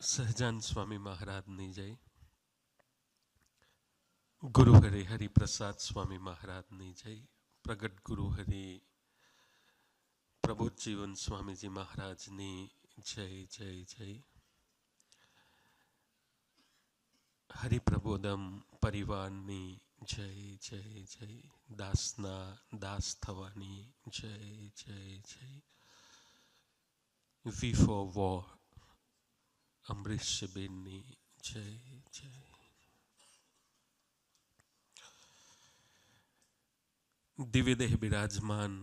સહજાન સ્વામી મહારાજની જય. ગુરુહરિ હરિપ્રસાદ સ્વામી મહારાજની જય. પ્રગટ ગુરુહરિ પ્રબોધજીવન સ્વામીજી મહારાજની જય જય જય. હરિપ્રબોધમ પરિવારની જય જય જય. દાસના દાસ થવાની જય જય જય. વી ફોર વોર અમરીશબેનની જય જય. દિવ્યદેહ બિરાજમાન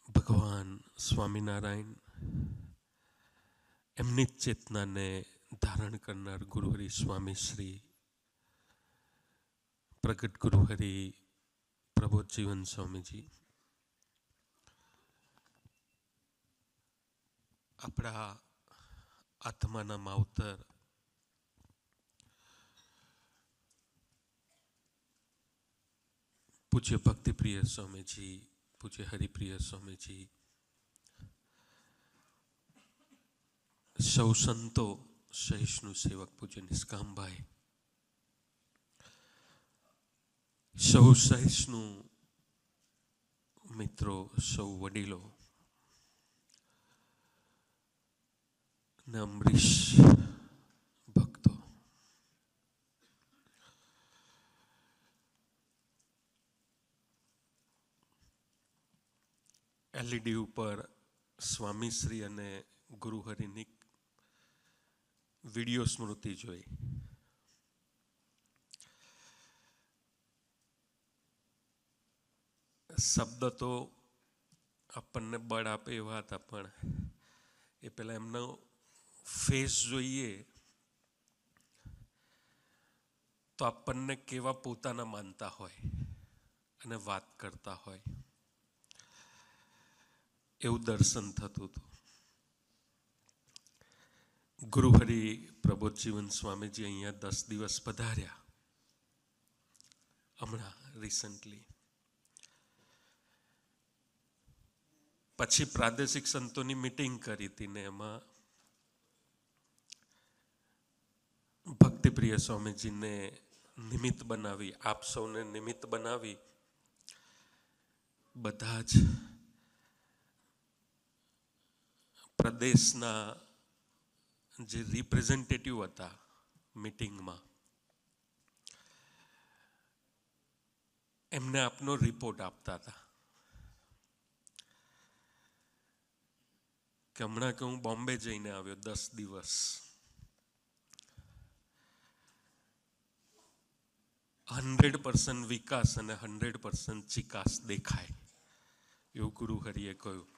ભગવાન સ્વામિનારાયણ, એમની જ ચેતનાને ધારણ કરનાર ગુરુહરિ સ્વામી શ્રી પ્રગટ ગુરુહરિ પ્રબોધજીવન સ્વામીજી આપણા આત્માના માવતર પૂજ્ય ભક્તિપ્રિય સ્વામીજી, પૂજ્ય હરિપ્રિય સ્વામીજી, સૌ સંતો, સહિષ્ણુ સેવક પૂજ્ય નિષ્કામભાઈ, સૌ સહિષ્ણુ મિત્રો, સૌ વડીલો ને અમરીશ ભક્તો, એલઈડી ઉપર સ્વામીશ્રી અને ગુરુહરિની વિડીયો સ્મૃતિ જોઈ. શબ્દ તો આપણને બળ આપે એવા હતા, પણ એ પેલા એમનો ફેસ જોઈએ તો આપણને કેવા પોતાના માનતા હોય અને વાત કરતા હોય એવું દર્શન થતું હતું. ગુરુહરિ પ્રબોધજીવન સ્વામીજી અહીંયા 10 દિવસ પધાર્યા હમણાં રિસન્ટલી. પછી પ્રાદેશિક સંતોની મિટિંગ કરી હતી ને એમાં ભક્તિપ્રિય સ્વામીજીને નિમિત્ત બનાવી, આપ સૌને નિમિત્ત બનાવી બધા જ પ્રદેશના જે રિપ્રેઝેન્ટેટિવ હતા મિટિંગમાં, એમને આપનો રિપોર્ટ આપતા હતા કે હમણાં કે હું બોમ્બે જઈને આવ્યો 10 દિવસ, 100% વિકાસ અને 100% ચિકાસ દેખાય એવું ગુરુહરિએ કહ્યું.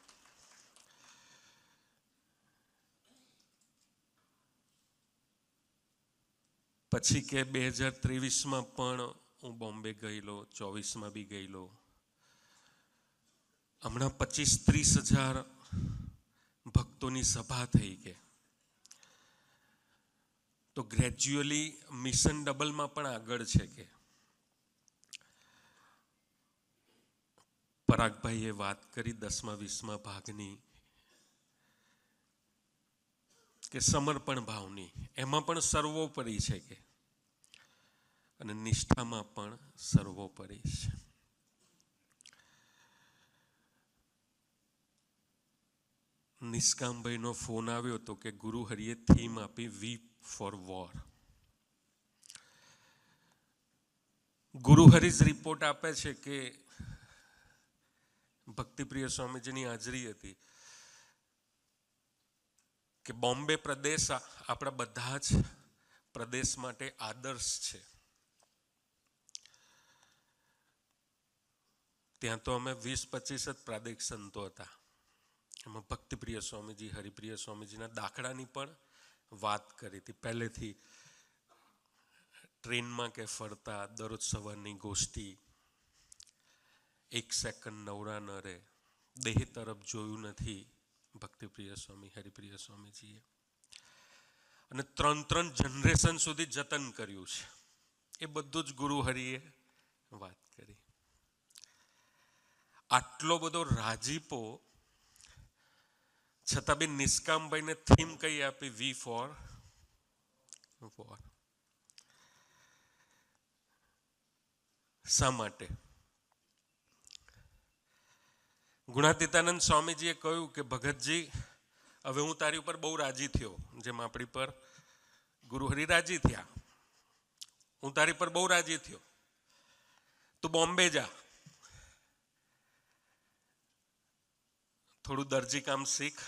પછી કે 2023માં પણ હું બોમ્બે ગયેલો, 24માં બી ગયેલો. હમણાં 25-30 હજાર ભક્તોની સભા થઈ ગઈ. તો ગ્રેજ્યુઅલી મિશન ડબલમાં પણ આગળ છે કે પરાગભાઈએ વાત કરી 10મા-20મા ભાગની કે સમર્પણ ભાવની, એમાં પણ સર્વોપરી છે કે, અને નિષ્ઠામાં પણ સર્વોપરી છે. નિષ્કામભાઈનો ફોન આવ્યો હતો કે ગુરુહરિએ થીમ આપી વી ફોર વોર. ગુરુહરિ જ રિપોર્ટ આપે છે કે ભક્તિપ્રિય સ્વામીજીની હાજરી હતી કે બોમ્બે પ્રદેશ આપણા બધા જ પ્રદેશ માટે આદર્શ છે. ત્યાં તો અમે 20-25 જ પ્રાદેશિક સંતો હતા. એમાં ભક્તિપ્રિય સ્વામીજી, હરિપ્રિય સ્વામીજીના દાખલાની પણ વાત કરી હતી. પહેલેથી ટ્રેનમાં કે ફરતા દરરોજ સવારની ગોષ્ઠી, 1 સેકન્ડ નવરા ન રહે, દેહ તરફ જોયું નથી ભક્તિપ્રિય સ્વામી, હરિપ્રિય સ્વામીજીએ, અને 3 જનરેશન સુધી જતન કર્યું છે. એ બધું જ ગુરુહરિએ વાત કરી. આટલો બધો રાજીપો છતાં બી નિષ્કામભાઈને થીમ કઈ આપી? વી ફોર વોર. શા માટે? ગુણાતીતાનંદ સ્વામીજીએ કહ્યું કે ભગતજી, હવે હું તારી ઉપર બહુ રાજી થયો, જેમ આપણી પર ગુરુહરિ રાજી થયા. હું તારી પર બહુ રાજી થયો, તું બોમ્બે જા, થોડું દરજી કામ શીખ,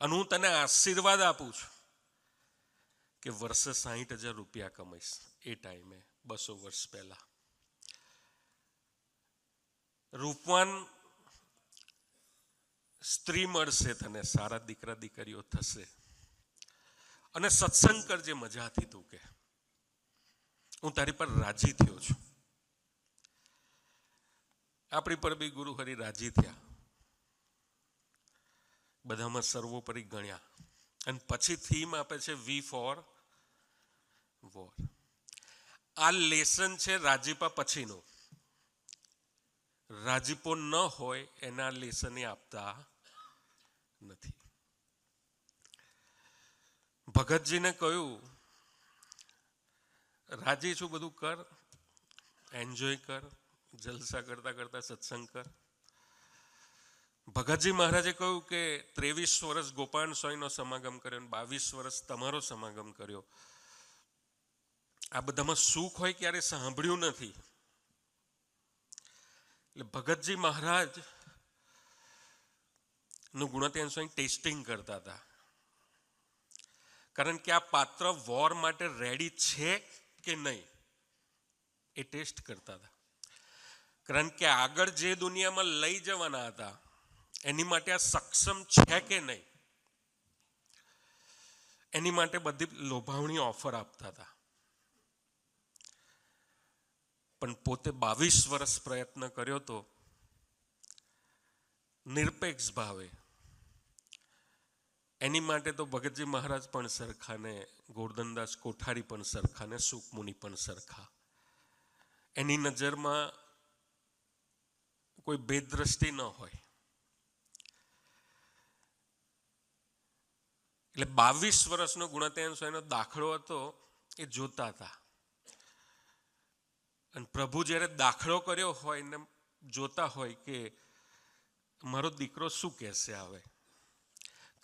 અને હું તને આશીર્વાદ આપું છું કે વર્ષે 60,000 રૂપિયા કમાઈશ. એ ટાઈમે 200 વર્ષ પહેલા રૂપવાન સ્ત્રી મળશે તને, સારા દીકરા દીકરીઓ થશે, અને સત્સંગ કરજે મજાથી. તું કે હું તારી પર રાજી થયો છું. આપણી પર બી ગુરુ હરિ રાજી થયા, બધામાં સર્વોપરી ગણ્યા, અને પછી થીમ આપે છે વી ફોર વોર. આ લેસન છે રાજીપા પછીનો. રાજીપો ન હોય એના લેસન આપતા નથી. ભગતજીને કહ્યું, રાજી છું, બધું કર, એન્જોય કર, જલસા કરતા કરતા સત્સંગ કર. ભગતજી મહારાજે કહ્યું કે 23 વર્ષ ગોપાલ સ્વામીનો સમાગમ કર્યો અને 22 વર્ષ તમારો સમાગમ કર્યો. આ બધામાં સુખ હોય ક્યારે સાંભળ્યું નથી. એટલે ભગતજી મહારાજ નું ગુણાતીતાનંદ સ્વામી ટેસ્ટિંગ કરતા હતા, કારણ કે આ પાત્ર વોર માટે રેડી છે કે નહીં એ ટેસ્ટ કરતા હતા. કારણ કે આગળ જે દુનિયામાં લઈ જવાના હતા એની માટે આ સક્ષમ છે કે નહીં, એની માટે બધી લોભાવણી ઓફર આપતા હતા. પણ પોતે 22 વર્ષ પ્રયત્ન કર્યો તો નિરપેક્ષ ભાવે. એની માટે તો ભગતજી મહારાજ પણ સરખા ને ગોરધનદાસ કોઠારી પણ સરખા ને સુખમુનિ પણ સરખા. એની નજરમાં કોઈ ભેદદ્રષ્ટિ ન હોય. એટલે 22 વર્ષનો ગુણાતીતાનંદ સ્વામીનો દાખલો હતો, એ જોતા હતા. અને પ્રભુ જ્યારે દાખલો કર્યો હોય ને જોતા હોય કે મારો દીકરો શું કહેશે. આવે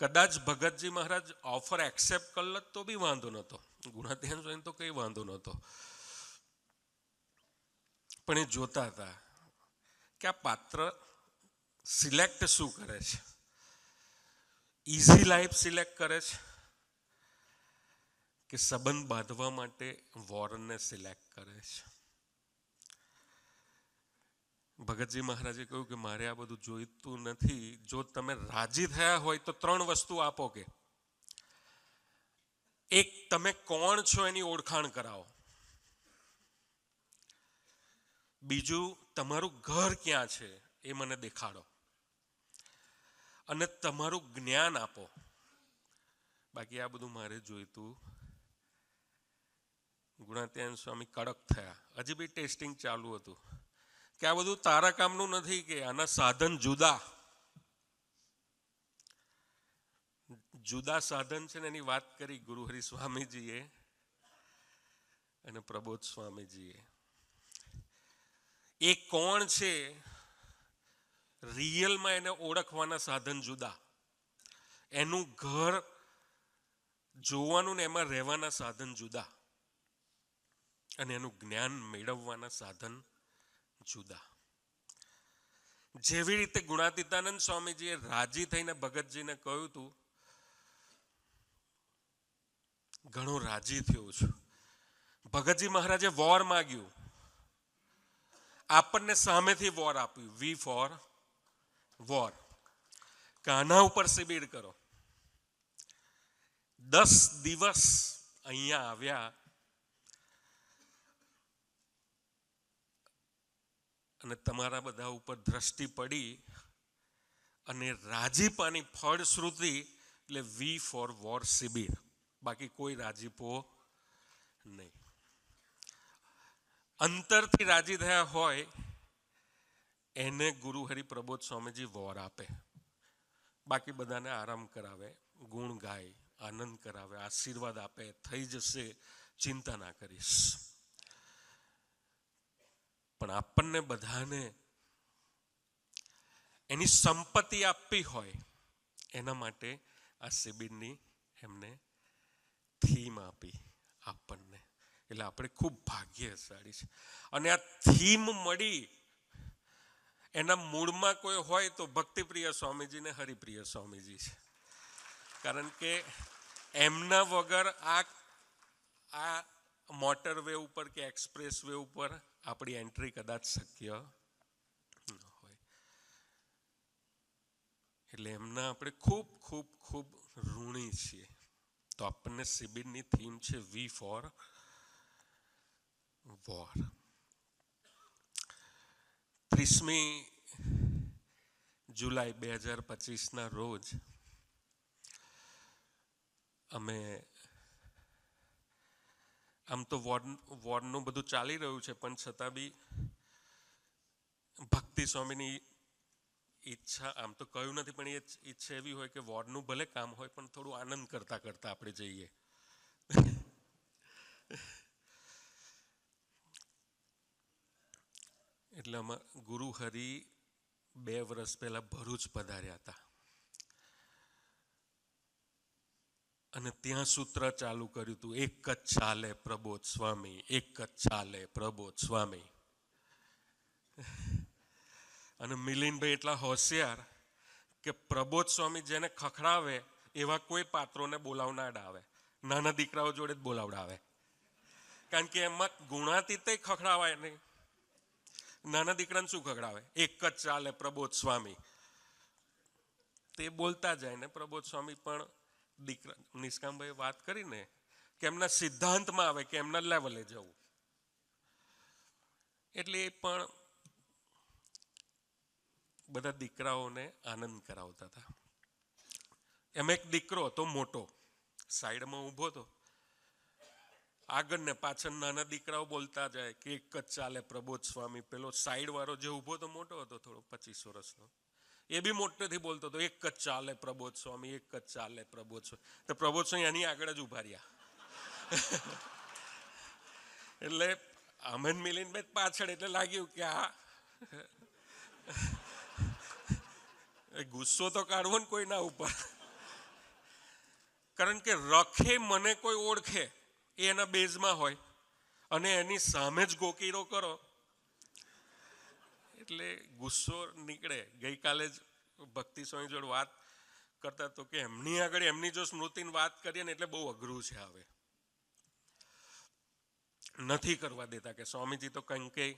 કદાચ ભગતજી મહારાજ ઓફર એક્સેપ્ટ કરલ તો બી વાંધો નહોતો, ગુણાતીતાનંદ સ્વામી તો કંઈ વાંધો નહોતો, પણ એ જોતા હતા કે આ પાત્ર સિલેક્ટ શું કરે છે. ઇઝી લાઈફ સિલેક્ટ કરે છે કે સંબંધ બાંધવા માટે વોરને સિલેક્ટ કરે છે. ભગતજી મહારાજે કહ્યું કે મારે આ બધું જોઈતું નથી. જો તમે રાજી થયા હોય તો 3 વસ્તુ આપો. કે એક, તમે કોણ છો એની ઓળખાણ કરાવો. બીજું, તમારું ઘર ક્યાં છે એ મને દેખાડો. અને તમારું જ્ઞાન આપો. બાકી આ બધું મારે જોઈતું. ગુણાતીતાનંદ સ્વામી કડક થયા. હજી બી ટેસ્ટિંગ ચાલુ હતું કે આ બધું તારા કામનું નથી, કે આના સાધન જુદા જુદા સાધન છે ને. એની વાત કરી ગુરુહરિ સ્વામીજીએ અને પ્રબોધ સ્વામીજીએ. એ કોણ છે રિયલમાં એને ઓળખવાના સાધન જુદા, એનું ઘર જોવાનું ને એમાં રહેવાના સાધન જુદા, અને એનું જ્ઞાન મેળવવાના સાધન જુદા. જેવી રીતે ગુણાતીતાનંદ સ્વામીજીએ રાજી થઈને ભગતજીને કહ્યું હતું, ઘણો રાજી થયો છું. ભગતજી મહારાજે વોર માગ્યું, આપણને સામેથી વોર આપ્યું, વી ફોર વોર. કાના ઉપર શિબિર કરો. 10 દિવસ અહીંયા આવ્યા અને તમારા બધા ઉપર દ્રષ્ટિ પડી અને રાજીપાની ફળશ્રુતિ એટલે વી ફોર વોર શિબિર. બાકી કોઈ રાજીપો નહીં. અંતરથી રાજી થયા હોય એને ગુરુ હરિ પ્રબોધ સ્વામીજી વોર આપે. બાકી બધાને આરામ કરાવે, ગુણ ગાય, આનંદ કરાવે, આશીર્વાદ આપે, થઈ જશે, ચિંતા ના કરીશ. પણ આપણને બધાને એની સંપત્તિ આપવી હોય એના માટે આ શિબિરની એમને થીમ આપી આપણને. એટલે આપણે ખૂબ ભાગ્યશાળી છે. અને આ થીમ મળી એના મૂળમાં કોઈ હોય તો ભક્તિપ્રિય સ્વામીજી ને હરિપ્રિય સ્વામીજી છે. કારણ કે એમના વગર આ મોટર વે ઉપર કે એક્સપ્રેસ વે ઉપર આપણી એન્ટ્રી કદાચ શક્ય ન હોય. એટલે એમના આપણે ખૂબ ખૂબ ખૂબ ઋણી છીએ. તો આપણને શિબિરની થીમ છે વી ફોર વોર. 30મી જુલાઈ 2025ના રોજ અમે આમ તો વોરનું બધું ચાલી રહ્યું છે, પણ છતાં બી ભક્તિ સ્વામીની ઈચ્છા, આમ તો કહ્યું નથી, પણ એ ઈચ્છા એવી હોય કે વોરનું ભલે કામ હોય પણ થોડું આનંદ કરતા કરતા આપણે જઈએ. એટલે આમાં ગુરુ હરિ 2 વર્ષ પહેલા ભરૂચ પધાર્યા હતા અને ત્યાં સૂત્ર ચાલુ કર્યું હતું, એક જ ચાલે પ્રબોધ સ્વામી, એક જ ચાલે પ્રબોધ સ્વામી. અને મિલિંદભાઈ એટલા હોશિયાર કે પ્રબોધ સ્વામી જેને ખખડાવે એવા કોઈ પાત્રોને બોલાવનાર આવે, નાના દીકરાઓ જોડે જ બોલાવડાવે. કારણ કે એમાં ગુણાતીત ખખડાવાય નહીં. નાના દીકરાને શું ખખડાવે? એક જ ચાલે પ્રબોધ સ્વામી. તે બોલતા જાય ને પ્રબોધ સ્વામી પણ દીકરા નિષ્કામભાઈ વાત કરીને કે એમના સિદ્ધાંતમાં આવે કે એમના લેવલે જવું. એટલે એ પણ બધા દીકરાઓને આનંદ કરાવતા હતા. એમ એક દીકરો હતો મોટો, સાઈડમાં ઊભો હતો. આગળ ને પાછળ નાના દીકરાઓ બોલતા જાય કે એક જ ચાલે પ્રબોધ સ્વામી. પેલો સાઈડ વાળો જે ઊભો હતો મોટો હતો, થોડો 25 વર્ષનો, એ બી મોટેથી બોલતો હતો, એક જ ચાલે પ્રબોધ સ્વામી, એક જ ચાલે પ્રબોધ સ્વામી. તો પ્રબોધ સ્વામી એની આગળ જ ઉભા રહ્યા. એટલે અમે મિલિંદભાઈ પાછળ, એટલે લાગ્યું કે આ ગુસ્સો તો કાઢવો ને કોઈના ઉપર. કારણ કે રખે મને કોઈ ઓળખે એ એના બેઝમાં હોય અને એની સામે જ ગોકીરો કરો એટલે ગુસ્સો નીકળે. ગઈકાલે જ ભક્તિ સ્વામી જોડે વાત કરતા તો કે એમની આગળ એમની જો સ્મૃતિની વાત કરીએ ને એટલે બહુ અઘરું છે. હવે નથી કરવા દેતા કે સ્વામીજી તો કંઈ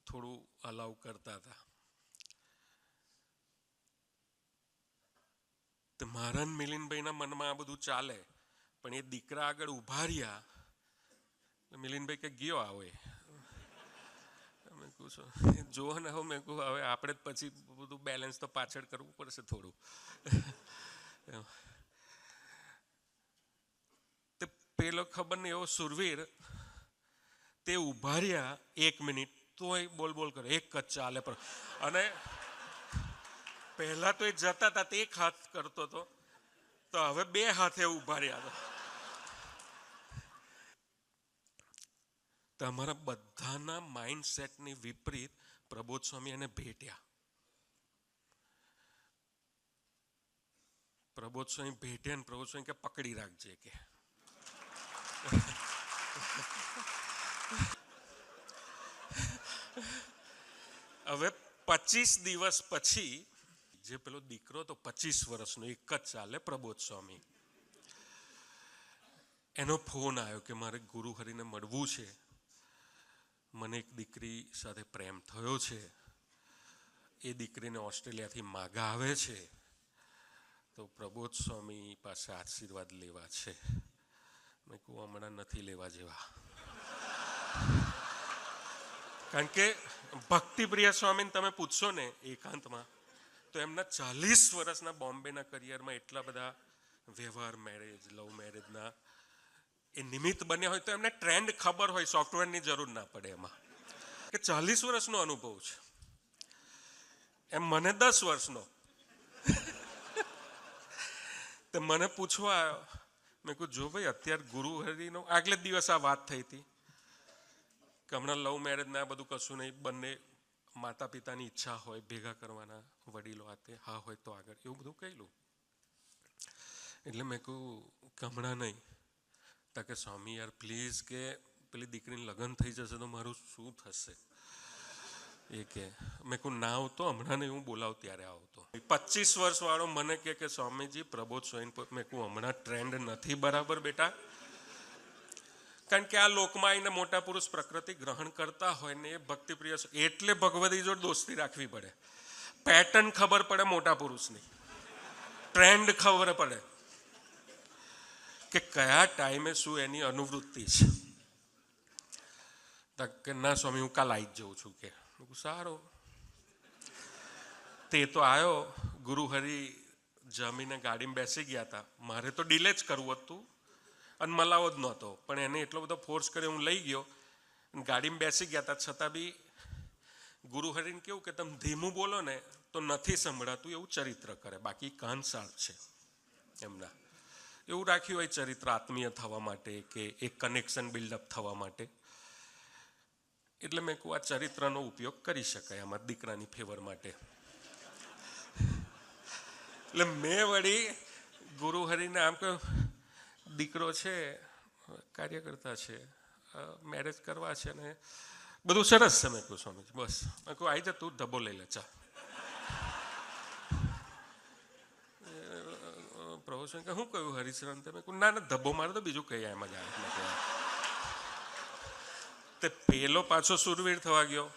થોડું અલાઉ કરતા હતા. તો મારા મિલિંદભાઈના મનમાં આ બધું ચાલે, પણ એ દીકરા આગળ ઉભા રહ્યા. મિલિંદભાઈ કે ગયો આવે જોવો ને. મેં કહું હવે આપણે જ પછી બધું બેલેન્સ તો પાછળ કરવું પડશે થોડું. તે પેલો ખબર નહીં એવો સુરવીર, તે ઉભા રહ્યા 1 મિનિટ તોય બોલ બોલ કરે, એક જ ચાલે. અને પહેલા તો એ જતા હતા તે એક હાથ કરતો હતો, તો હવે 2 હાથે ઉભા રહ્યા હતા. તમારા બધાના માઇન્ડસેટની વિપરીત પ્રબોધ સ્વામી એને ભેટ્યા. પ્રબોધ સ્વામી ભેટ્યા ને પ્રબોધ સ્વામી કે પકડી રાખજે કે. હવે 25 દિવસ પછી જે પેલો દીકરો તો 25 વર્ષનો, એક જ ચાલે પ્રબોધ સ્વામી, એનો ફોન આવ્યો કે મારે ગુરુ હરિને મળવું છે. મને એક દીકરી સાથે પ્રેમ થયો છે, એ દીકરીને ઓસ્ટ્રેલિયાથી માગા આવે છે, તો પ્રબોધ સ્વામી પાસે આશીર્વાદ લેવા છે. મેં કહું હમણાં નથી લેવા જેવા. કારણ કે ભક્તિપ્રિય સ્વામીને તમે પૂછશો ને એકાંતમાં, તો એમના 40 વર્ષના બોમ્બેના કરિયરમાં એટલા બધા વ્યવહાર, મેરેજ, લવ મેરેજના એ નિમિત્ત બન્યા હોય તો એમને ટ્રેન્ડ ખબર હોય, સોફ્ટવેરની જરૂર ના પડે એમાં. કે 40 વર્ષનો અનુભવ છે. એમ મને 10 વર્ષનો. તો મને પૂછવા આવ્યો. મેં કહ્યું જો ભાઈ અત્યારે ગુરુ હરિનો આગલે જ દિવસ આ વાત થઈ હતી કે હમણાં લવ મેરેજ ના બધું કશું નહીં, બંને માતા પિતાની ઈચ્છા હોય ભેગા કરવાના, વડીલો હાથે હા હોય તો આગળ, એવું બધું કહેલું. એટલે મેં કહ્યું કે હમણાં નહીં. તા કે સ્વામી યાર પ્લીઝ કે પેલી દીકરીને લગ્ન થઈ જશે તો મારું શું થશે એ કે. મેં કહું ના આવતો હમણાં નહીં, હું બોલાવ ત્યારે આવતો. 25 વર્ષ વાળો મને કે સ્વામીજી પ્રબોધ સ્વયં. મેં કહું હમણાં ટ્રેન્ડ નથી બરાબર બેટા, કારણ કે આ લોકમાં આવીને મોટા પુરુષ પ્રકૃતિ ગ્રહણ કરતા હોય ને એ ભક્તિપ્રિય, એટલે ભગવતી જોડે દોસ્તી રાખવી પડે. પેટર્ન ખબર પડે મોટા પુરુષની, ટ્રેન્ડ ખબર પડે કે કયા ટાઈમે શું એની અનુવૃત્તિ છે. કે ના સ્વામી હું કાલ આવી જ જઉં છું કે. સારું. તે તો આવ્યો ગુરુહરિ, જમીને ગાડીમાં બેસી ગયા હતા. મારે તો ડિલે જ કરવું હતું અને મલાવો જ નહોતો, પણ એને એટલો બધો ફોર્સ કર્યો, હું લઈ ગયો. ગાડીમાં બેસી ગયા હતા છતાં બી ગુરુહરિને કેવું કે તમે ધીમું બોલો ને તો નથી સંભળાતું એવું ચરિત્ર કરે, બાકી કાન શાર્પ છે એમના. એવું રાખ્યું હોય ચરિત્ર આત્મીય થવા માટે કે એક કનેક્શન બિલ્ડઅપ થવા માટે. એટલે મેં કહું આ ચરિત્રનો ઉપયોગ કરી શકાય આમાં દીકરાની ફેવર માટે. એટલે મેં વળી ગુરુહરિને આમ કહ્યું દીકરો છે, કાર્યકર્તા છે, મેરેજ કરવા છે ને બધું સરસ છે. મેં કહું સ્વામીજી બસ. મેં કહું આવી જા તું ધબ્બો લઈ લે ચા. પ્રભુ કે શું કહ્યું હરિશરણ? મેં કહું ના ધબ્બો મારે તો બીજું કઈ એમ જ આવે. તે પેલો પાછો સુરવીર થવા ગયો.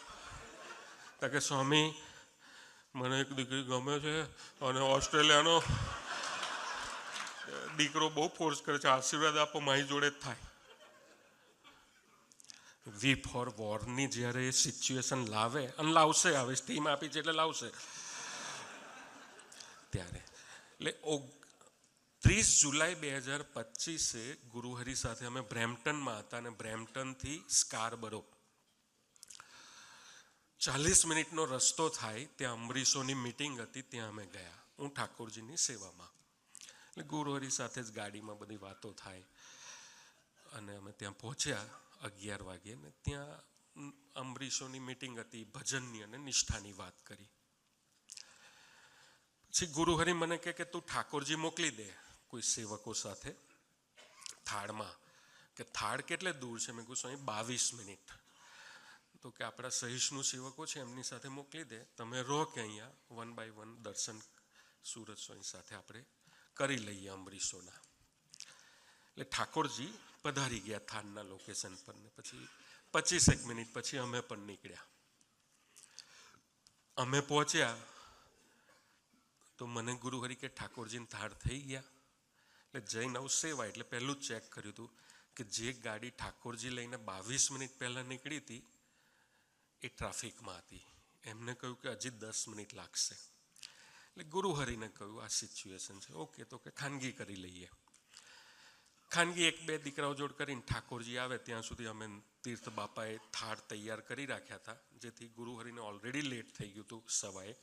તો કે સ્વામી મને એક દીકરી ગમે છે અને ઓસ્ટ્રેલિયાનો દીકરો બહુ ફોર્સ કરે છે, આશીર્વાદ આપો, મારી જોડે જ થાય. વી ફોર વોરની જ્યારે સિચ્યુએશન લાવે અને લાવશે, હવે સ્ટીમ આપી છે એટલે લાવશે ત્યારે. એટલે 30 જુલાઈ 2025 ગુરુહરિ સાથે અમે બ્રેમ્પટનમાં હતા અને બ્રેમ્પટનથી સ્કારબરો 40 મિનિટનો રસ્તો થાય. ત્યાં અમરીશોની મિટિંગ હતી, ત્યાં અમે ગયા. હું ઠાકોરજીની સેવામાં. એટલે ગુરુહરિ સાથે જ ગાડીમાં બધી વાતો થાય અને અમે ત્યાં પહોંચ્યા 11 વાગે ને ત્યાં અમરીશોની મિટિંગ હતી, ભજનની અને નિષ્ઠાની વાત કરી. પછી ગુરુહરિ મને કે તું ઠાકોરજી મોકલી દે કોઈ સેવકો સાથે થાળમાં. કે થાળ કેટલે દૂર છે? મેં કહ્યું સ્વામી 22 મિનિટ. તો કે આપણા સહિષ્ણુ સેવકો છે એમની સાથે મોકલી દે, તમે રહો કે અહીંયા 1 by 1 દર્શન સુરત સ્વામી સાથે આપણે કરી લઈએ અમરીશોના. એટલે ઠાકોરજી પધારી ગયા થાનના લોકેશન પર ને પછી 25 મિનિટ પછી અમે પણ નીકળ્યા. અમે પહોંચ્યા તો મને ગુરુહરિ કે ઠાકોરજીને થાળ થઈ ગયા. એટલે જઈને આવું સેવા એટલે પહેલું જ ચેક કર્યું હતું કે જે ગાડી ઠાકોરજી લઈને 22 મિનિટ પહેલાં નીકળી હતી એ ટ્રાફિકમાં હતી. એમને કહ્યું કે હજી 10 મિનિટ લાગશે. એટલે ગુરુહરિને કહ્યું આ સિચ્યુએશન છે. ઓકે, તો કે ખાનગી કરી લઈએ. ખાનગી 1-2 દીકરાઓ જોડ કરીને ઠાકોરજી આવે ત્યાં સુધી અમે તીર્થ બાપાએ થાળ તૈયાર કરી રાખ્યા હતા, જેથી ગુરુહરિને ઓલરેડી લેટ થઈ ગયું હતું સવારે.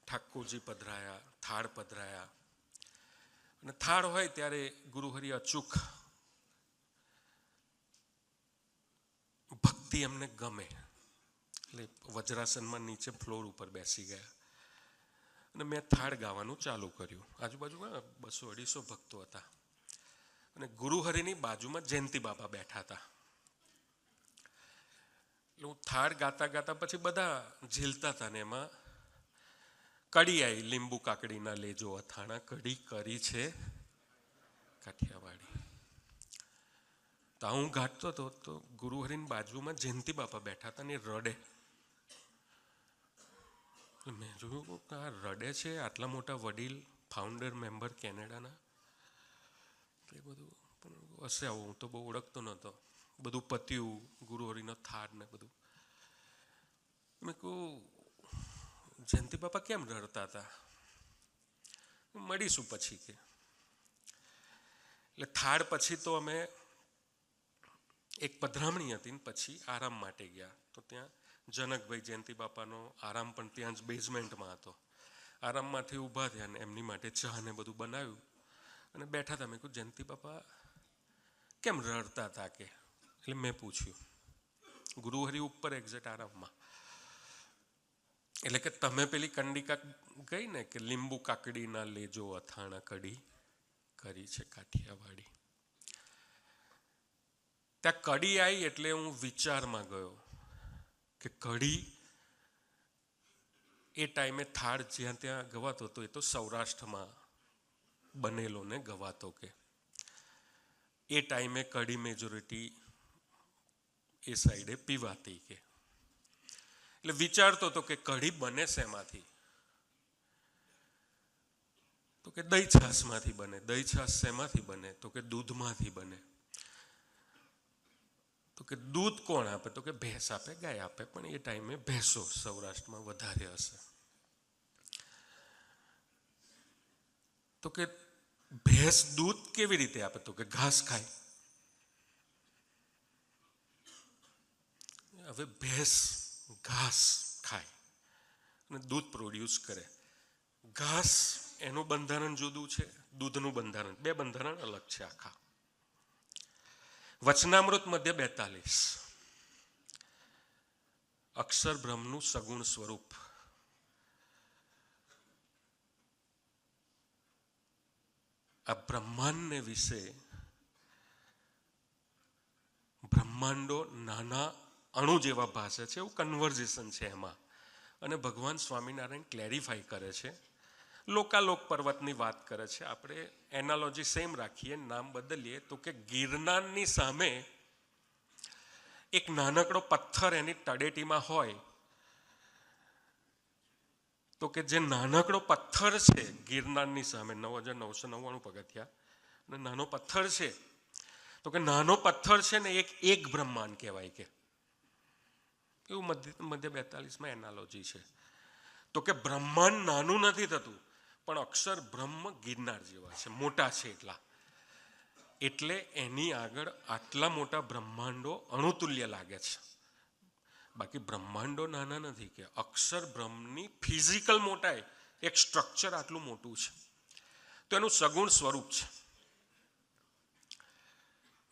ઠાકોરજી પધરાયા, થાળ પધરાયા. અને થાળ હોય ત્યારે ગુરુહરિ અચૂક ભક્તિ એમને ગમે એટલે વજ્રાસનમાં નીચે ફ્લોર ઉપર બેસી ગયા અને મેં થાળ ગાવાનું ચાલુ કર્યું. આજુબાજુમાં 200-250 ભક્તો હતા અને ગુરુહરિની બાજુમાં જયંતિ બાપા બેઠા હતા. એટલે હું થાળ ગાતા ગાતા પછી બધા ઝીલતા હતા ને એમાં કઢી આવી. લીંબુ કાકડીના લેજો અથાણા કઢી કરી છે કાઠિયાવાડી. તો હું ગાતો હતો તો ગુરુહરિની બાજુમાં જયંતિ બાપા બેઠા હતા ને રડે. મેં જોયું કે આ રડે છે, આટલા મોટા વડીલ, ફાઉન્ડર મેમ્બર કેનેડાના. એ બધું હશે આવું, હું તો બહુ ઓળખતો નહોતો. બધું પત્યું, ગુરુહરિનો થાળ ને બધું. મેં કહું જયંતિ બાપા કેમ રડતા હતા? મળીશું પછી કે. એટલે થાળ પછી તો અમે એક પધરામણી હતી ને પછી આરામ માટે ગયા. તો ત્યાં જનકભાઈ જયંતિ બાપાનો આરામ પણ ત્યાં જ બેઝમેન્ટમાં હતો. આરામમાંથી ઊભા થયા ને એમની માટે ચા ને બધું બનાવ્યું અને બેઠા હતા. મેં કહ્યું જયંતિ બાપા કેમ રડતા હતા કે? એટલે મેં પૂછ્યું. ગુરુહરિ ઉપર એક્ઝેક્ટ આરામમાં. એટલે કે તમે પેલી કંડિકા ગઈ ને કે લીંબુ કાકડીના લેજો અથાણા કડી કરી છે કાઠિયાવાડી. ત્યાં કડી આવી એટલે હું વિચારમાં ગયો કે કડી એ ટાઈમે થાળ જ્યાં ત્યાં ગવાતો હતો એ તો સૌરાષ્ટ્રમાં બનેલો ને ગવાતો કે એ ટાઈમે કડી મેજોરિટી એ સાઈડે પીવાતી કે. એટલે વિચારતો હતો કે કઢી બને શેમાંથી? તો કે દહીં છાશમાંથી બને. દહીં છાશ શેમાંથી બને? તો કે દૂધમાંથી બને. તો કે દૂધ કોણ આપે? તો કે ભેંસ આપે, ગાય આપે, પણ એ ટાઈમે ભેંસો સૌરાષ્ટ્રમાં વધારે હશે. તો કે ભેંસ દૂધ કેવી રીતે આપે? તો કે ઘાસ ખાય. હવે ભેંસ ઘાસ ખાય અને દૂધ પ્રોડ્યુસ કરે. ઘાસ એનું બંધારણ જુદું છે, દૂધનું બંધારણ, બે બંધારણ અલગ છે આખા. વચનામૃત મધ્ય 42 અક્ષર બ્રહ્મનું સગુણ સ્વરૂપ. આ બ્રહ્માંડને વિશે, બ્રહ્માંડો નાના અણુ જેવા ભાષે છે, એવું કન્વર્ઝેશન છે એમાં. અને ભગવાન સ્વામિનારાયણ ક્લેરિફાઈ કરે છે, લોકાલોક પર્વતની વાત કરે છે. આપણે એનાલોજી સેમ રાખીએ, નામ બદલીએ તો કે ગિરનારની સામે એક નાનકડો પથ્થર એની તળેટીમાં હોય તો કે જે નાનકડો પથ્થર છે ગિરનારની સામે 9,999 પગથિયા અને નાનો પથ્થર છે, તો કે નાનો પથ્થર છે ને એક બ્રહ્માંડ કહેવાય કે. એવું મધ્ય 42માં એનાલોજી છે. તો કે બ્રહ્માંડ નાનું નથી થતું, પણ અક્ષર બ્રહ્મ ગિરનાર જેવા છે, મોટા છે એટલા. એટલે એની આગળ આટલા મોટા બ્રહ્માંડો અણુતુલ્ય લાગે છે. બાકી બ્રહ્માંડો નાના નથી કે. અક્ષર બ્રહ્મની ફિઝિકલ મોટાઈ, એક સ્ટ્રક્ચર આટલું મોટું છે, તો એનું સગુણ સ્વરૂપ છે.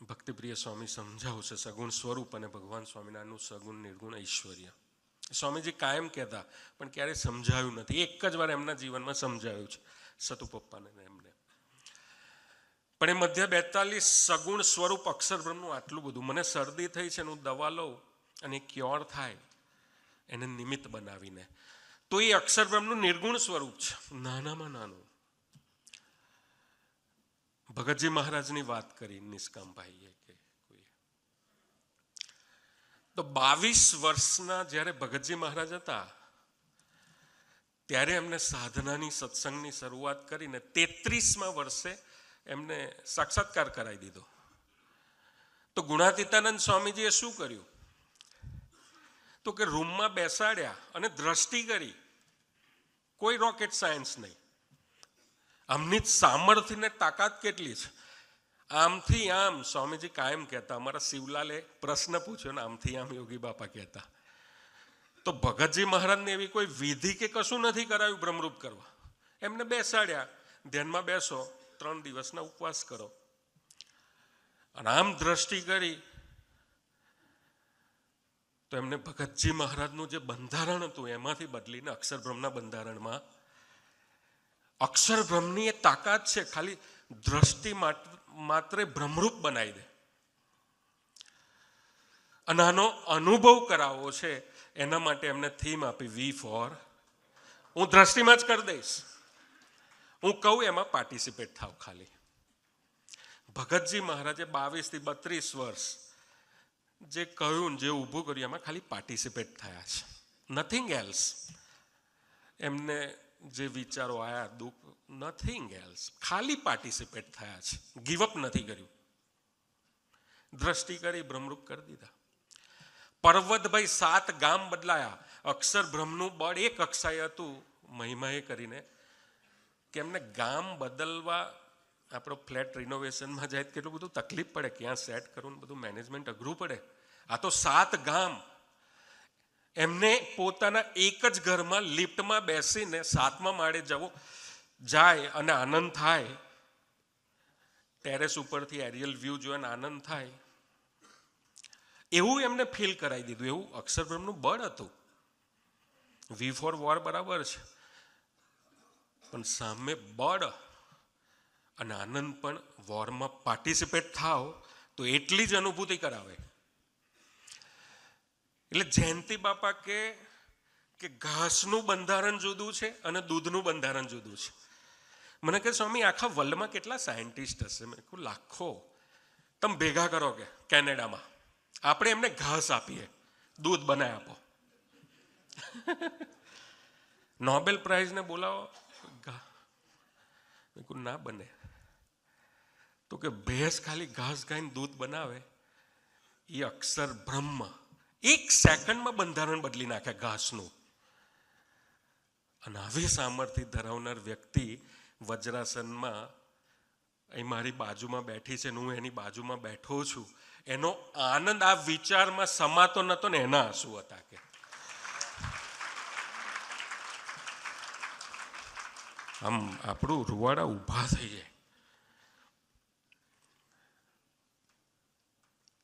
ભક્તિપ્રિય સ્વામી સમજાવશે સગુણ સ્વરૂપ અને ભગવાન સ્વામિનારાયણનું સગુણ નિર્ગુણ ઐશ્વર્ય. સ્વામીજી કાયમ કહેતા, પણ ક્યારેય સમજાયું નથી. એક જ વાર એમના જીવનમાં સમજાયું છે, સતુ પપ્પાને એમને. પણ એ મધ્ય 42 સગુણ સ્વરૂપ અક્ષર બ્રહ્મનું આટલું બધું. મને શરદી થઈ છે, હું દવા લઉં અને ક્યોર થાય એને નિમિત્ત બનાવીને, તો એ અક્ષર બ્રહ્મનું નિર્ગુણ સ્વરૂપ છે, નાનામાં નાનું. ભગતજી મહારાજની વાત કરી નિષ્કામભાઈએ કે કોઈ, તો 22 વર્ષના જ્યારે ભગતજી મહારાજ હતા ત્યારે એમને સાધનાની સત્સંગની શરૂઆત કરીને 33મા વર્ષે એમને સાક્ષાત્કાર કરાવી દીધો. તો ગુણાતીતાનંદ સ્વામીજીએ શું કર્યું? તો કે રૂમમાં બેસાડ્યા અને દ્રષ્ટિ કરી. કોઈ રોકેટ સાયન્સ નહીં. આમની સામર્થ્યને તાકાત કેટલી છે! આમથી આમ સ્વામીજી કાયમ કહેતા, અમારા શિવલાલે પ્રશ્ન પૂછ્યો ને આમથી આમ યોગી બાપા કહેતા. તો ભગતજી મહારાજને એવી કોઈ વિધિ કે કશું નથી કરાવ્યું બ્રહ્મરૂપ કરવા. એમને બેસાડ્યા, ધ્યાનમાં બેસો, 3 દિવસના ઉપવાસ કરો. અને આમ દ્રષ્ટિ કરી તો એમને ભગતજી મહારાજનું જે બંધારણ હતું એમાંથી બદલીને અક્ષર બ્રહ્મના બંધારણમાં, અક્ષર બ્રહ્મની એ તાકાત છે, ખાલી દ્રષ્ટિ માત્ર બ્રહ્મરૂપ બનાવી દે. અને આનો અનુભવ કરાવવો છે, એના માટે એમને થીમ આપી, વી ફોર. હું દ્રષ્ટિમાં જ કરી દઈશ, હું કહું એમાં પાર્ટિસિપેટ થાવ ખાલી. ભગતજી મહારાજે 22 થી 32 વર્ષ જે કહ્યું જે ઊભું કર્યું એમાં ખાલી પાર્ટિસિપેટ થયા છે, નથિંગ એલ્સ. એમને જે વિચારો આવ્યા, દુઃખ, નથિંગ એલ્સ, ખાલી પાર્ટિસિપેટ થયા છે, ગીવઅપ નથી કર્યું. દ્રષ્ટિ કરી, બ્રહ્મરૂપ કરી દીધા. પર્વતભાઈ 7 ગામ બદલાયા. અક્ષર બ્રહ્મનું બળ એક કક્ષાએ હતું, મહિમાએ કરીને, કે એમને ગામ બદલવા, આપણો ફ્લેટ રિનોવેશનમાં જાય કેટલું બધું તકલીફ પડે, ક્યાં સેટ કરવું, બધું મેનેજમેન્ટ અઘરું પડે. આ તો 7 ગામ એમને પોતાના એક જ ઘરમાં લિફ્ટમાં બેસીને 7મા માળે જવું જાય અને આનંદ થાય ટેરેસ ઉપરથી એરિયલ વ્યૂ જોઈને આનંદ થાય, એવું એમને ફીલ કરાવી દીધું. એવું અક્ષરબ્રહ્મનું બળ હતું. વી ફોર વોર બરાબર છે, પણ સામે બળ અને આનંદ પણ. વોરમાં પાર્ટિસિપેટ થાવ તો એટલી જ અનુભૂતિ કરાવે. એટલે જયંતિ બાપા કે ઘાસનું બંધારણ જુદું છે અને દૂધનું બંધારણ જુદું છે. મને કહે સ્વામી આખા વર્લ્ડમાં કેટલા સાયન્ટિસ્ટ હશે? મેં કહું લાખો. તમે ભેગા કરો કે કેનેડામાં આપણે એમને ઘાસ આપીએ, દૂધ બનાવી આપો. નોબેલ પ્રાઇઝને બોલાવો, મેં કહું ના બને. તો કે ભેંસ ખાલી ઘાસ ખાઈને દૂધ બનાવે, એ અક્ષર બ્રહ્મ 1 સેકન્ડમાં બંધારણ બદલી નાખે ઘાસનું. અને આવી સામર્થ્ય ધરાવનાર વ્યક્તિ વજ્રાસનમાં અહીં મારી બાજુમાં બેઠી છે ને હું એની બાજુમાં બેઠો છું, એનો આનંદ આ વિચારમાં સમાતો નહોતો ને એના આંસુ હતા. કે આમ આપણું રૂવાડા ઊભા થઈ જાય.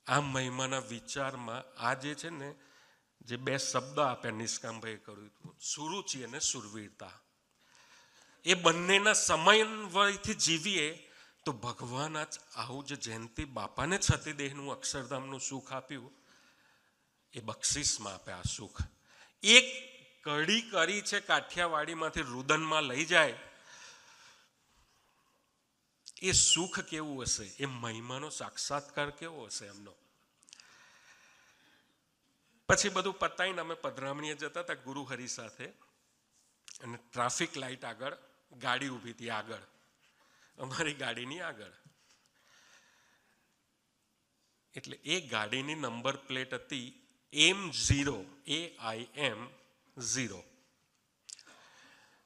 આ મહિમાના વિચારમાં આ જે છે ને, જે 2 શબ્દ આપ્યા નિષ્કામભાઈએ કર્યું હતું, સુરુચિ અને સુરવીરતા, એ બંનેના સમન્વયથી જીવીએ તો ભગવાન જ આવું જે જયંતિ બાપાને છતીદેહનું અક્ષરધામનું સુખ આપ્યું, એ બક્ષિસમાં આપ્યા. આ સુખ એક કડી કરી છે કાઠિયાવાડીમાંથી રુદનમાં લઈ જાય, એ સુખ કેવું હશે? એ મહિમાનો સાક્ષાત્કાર કેવો હશે એમનો? પછી બધું પતાઈને અમે પધરામણીએ જતા હતા ગુરુહરિ સાથે, અને ટ્રાફિક લાઇટ આગળ ગાડી ઊભી હતી, આગળ અમારી ગાડીની આગળ. એટલે એ ગાડીની નંબર પ્લેટ હતી M0, AIM0.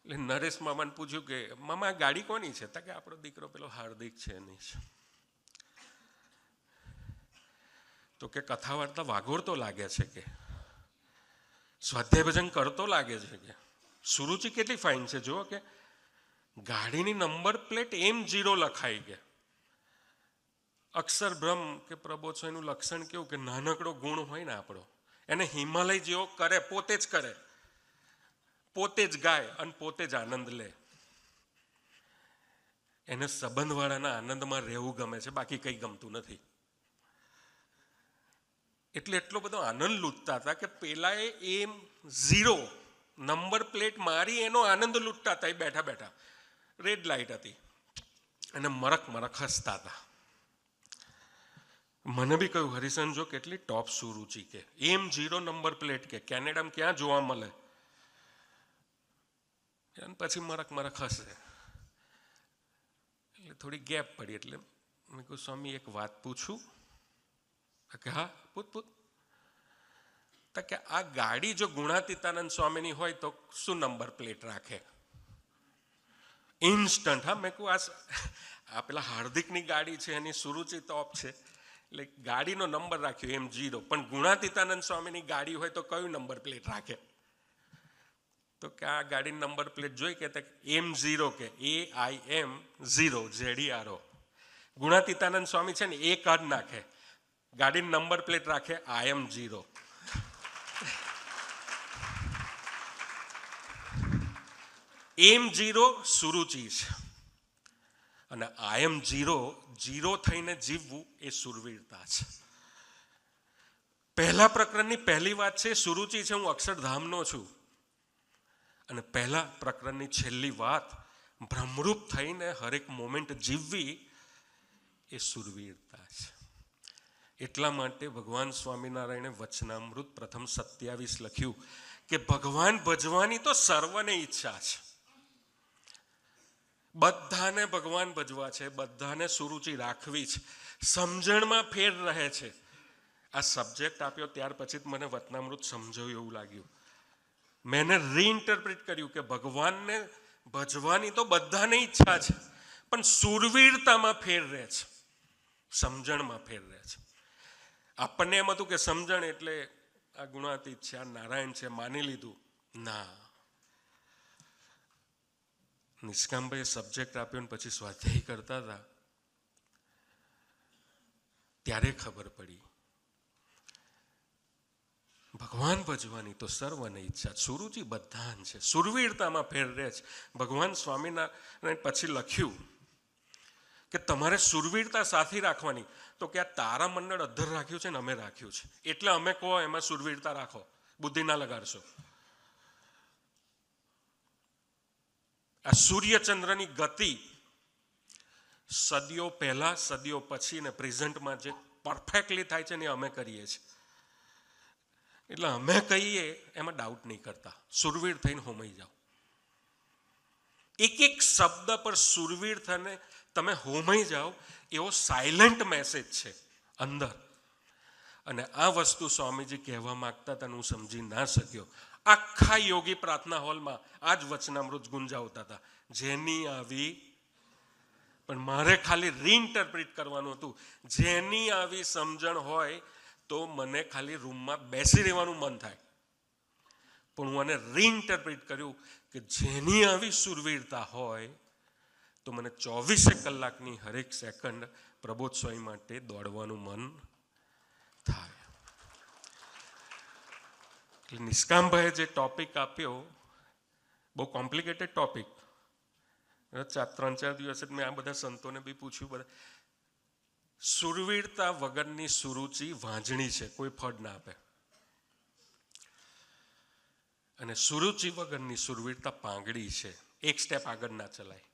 એટલે નરેશ મામાને પૂછ્યું કે મામા આ ગાડી કોની છે? તો કે આપણો દીકરો પેલો હાર્દિક છે એની છે. તો કે કથા વાર્તા વાગોળતો લાગે છે, કે સ્વાધ્યાય ભજન કરતો લાગે છે, કે સુરુચિ કેટલી ફાઇન છે જુઓ, કે ગાડીની નંબર પ્લેટ M0 લખાઈ. કે અક્ષર બ્રહ્મ કે પ્રબોધ એનું લક્ષણ કેવું કે નાનકડો ગુણ હોય ને આપણો, એને હિમાલય જેવો કરે, પોતે જ કરે, પોતે જ ગાય અને પોતે જ આનંદ લે. એને સંબંધવાળાના આનંદમાં રહેવું ગમે છે, બાકી કંઈ ગમતું નથી. એટલે એટલો બધો આનંદ લૂંટતા હતા કે પેલા M0 નંબર પ્લેટ મારી એનો આનંદ લૂંટતા હતા. એ બેઠા બેઠા રેડ લાઇટ હતી અને મરક મરક હસતા હતા. મને બી કહ્યું હરિશન જો કેટલી ટોપ સુરુચિ, કે M0 નંબર પ્લેટ કે કેનેડામાં ક્યાં જોવા મળે? અને પછી મરક મરક હસે. એટલે થોડી ગેપ પડી. એટલે મેં કહ્યું સ્વામી એક વાત પૂછું? કે હા પૂછ. તો કે આ ગાડી જો ગુણાતીતાનંદ સ્વામીની હોય તો શું નંબર પ્લેટ રાખે? ઇન્સ્ટન્ટ. હા, મેં કહું આ પેલા હાર્દિકની ગાડી છે, એની સુરુચિ ટોપ છે, એટલે ગાડીનો નંબર રાખ્યો M0. પણ ગુણાતીતાનંદ સ્વામીની ગાડી હોય તો કયું નંબર પ્લેટ રાખે? તો કે આ ગાડીની નંબર પ્લેટ જોઈ કે M0, કે AIM0 ZERO. ગુણાતીતાનંદ સ્વામી છે ને એક જ નાખે, ગાડીની નંબર પ્લેટ રાખે IM0. M0 સુરુચિ છે અને IM0 જીરો થઈને જીવવું એ સુરવીરતા છે. પહેલા પ્રકરણની પહેલી વાત છે સુરુચિ છે, હું અક્ષરધામનો છું. અને પહેલા પ્રકરણની છેલ્લી વાત બ્રહ્મરૂપ થઈને હરેક મોમેન્ટ જીવવી એ સુરવીરતા છે. એટલા માટે ભગવાન સ્વામિનારાયણે વચનામૃત પ્રથમ 27 લખ્યું કે ભગવાન ભજવાની તો સર્વને ઈચ્છા છે. બધાને ભગવાન ભજવા છે, બધાને સુરુચિ રાખવી છે. સમજણમાં ફેર રહે છે. આ સબ્જેક્ટ આપ્યો ત્યાર પછી મને વચનામૃત સમજાયું એવું લાગ્યું. મેં રીઇન્ટરપ્રિટ કર્યું કે ભગવાનને ભજવાની તો બધાને ઈચ્છા છે, પણ સુરવીરતામાં ફેર રહે છે, સમજણમાં ફેર રહે છે. આપણને એમ હતું કે સમજણ એટલે આ ગુણાતીત છે, આ નારાયણ છે, માની લીધું. ના, નિષ્કામભાઈએ સબ્જેક્ટ આપ્યો ને પછી સ્વાધ્યાય કરતા હતા. ત્યારે ખબર પડી ભગવાન ભજવાની તો સર્વને ઈચ્છા. સુરુચિ બધાન છે, સુરવીરતામાં ફેર રહે છે. ભગવાન સ્વામિનારાયણ પછી લખ્યું કે તમારે સુરવીરતા સાથી રાખવાની. તો કે આ તારા મંડળ અધ્ધર રાખ્યું છે ને અમે રાખ્યું છે, એટલે અમે કહો એમાં સુરવીરતા રાખો, બુદ્ધિ ના લગાડશો. આ સૂર્યચંદ્રની ગતિ સદીઓ પહેલા, સદીઓ પછી ને પ્રેઝન્ટમાં જે પરફેક્ટલી થાય છે ને અમે કરીએ છીએ. એટલે અમે કહીએ એમાં ડાઉટ નહીં કરતા, સુરવીર થઈને હોમાઈ જાઓ. એક એક શબ્દ પર સુરવીર થઈને તમે હોમાઈ જાઓ એવો સાયલેન્ટ મેસેજ છે અંદર. અને આ વસ્તુ સ્વામીજી કહેવા માંગતા હતા, હું સમજી ના શક્યો. આખા યોગી પ્રાર્થના હોલમાં આ જ વચનામૃત ગુંજાવતા હતા. જેની આવી, પણ મારે ખાલી રીઇન્ટરપ્રિટ કરવાનું હતું. જેની આવી સમજણ હોય તો મને ખાલી રૂમમાં બેસી રહેવાનું મન થાય, પણ હું આને રીઇન્ટરપ્રિટ કર્યું કે જેની આવી સુરવીરતા હોય તો મને 24 કલાકની હરેક સેકન્ડ પ્રબોધ સ્વામી માટે દોડવાનું મન થાય. એટલે નિષ્કામભાઈએ જે ટોપિક આપ્યો, બહુ કોમ્પ્લિકેટેડ ટોપિક. 3-4 દિવસ મેં આ બધા સંતોને બી પૂછ્યું. બધા સુરવીરતા વગરની સુરુચિ વાંજણી છે, કોઈ ફળ ના આપે. અને સુરુચિ વગરની સુરવીરતા પાંગડી છે, એક સ્ટેપ આગળ ના ચલાય.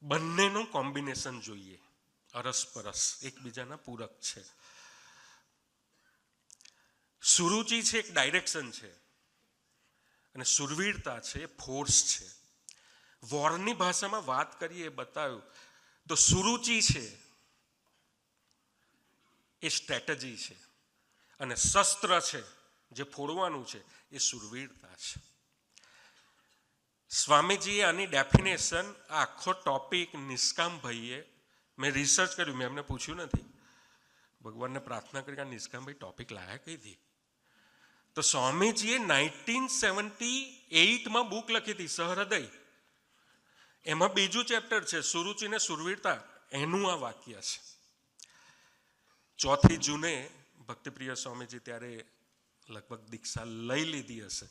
બંનેનું કોમ્બિનેશન જોઈએ, અરસપરસ એકબીજાના પૂરક છે. સુરુચિ છે એક ડાયરેક્શન છે, અને સુરવીરતા છે એ ફોર્સ છે. વોરની ભાષામાં વાત કરીએ બતાવ્યું તો સુરુચિ છે એ સ્ટ્રેટેજી છે, અને શસ્ત્ર છે જે ફોડવાનું છે એ સુરવીરતા છે. સ્વામીજીએ આની ડેફિનેશન, આખો ટોપિક નિષ્કામભાઈએ, મેં રિસર્ચ કર્યું, મેં એમને પૂછ્યું નથી, ભગવાનને પ્રાર્થના કરી કે નિષ્કામભાઈ ટોપિક લાયા કઈથી. તો સ્વામીજીએ 1978માં બુક લખી હતી, સહૃદય. એમાં બીજું ચેપ્ટર છે સુરુચિ ને સુરવીરતા, એનું આ વાક્ય છે. 4 જૂને ભક્તિપ્રિય સ્વામીજી ત્યારે લગભગ દીક્ષા લઈ લીધી હશે,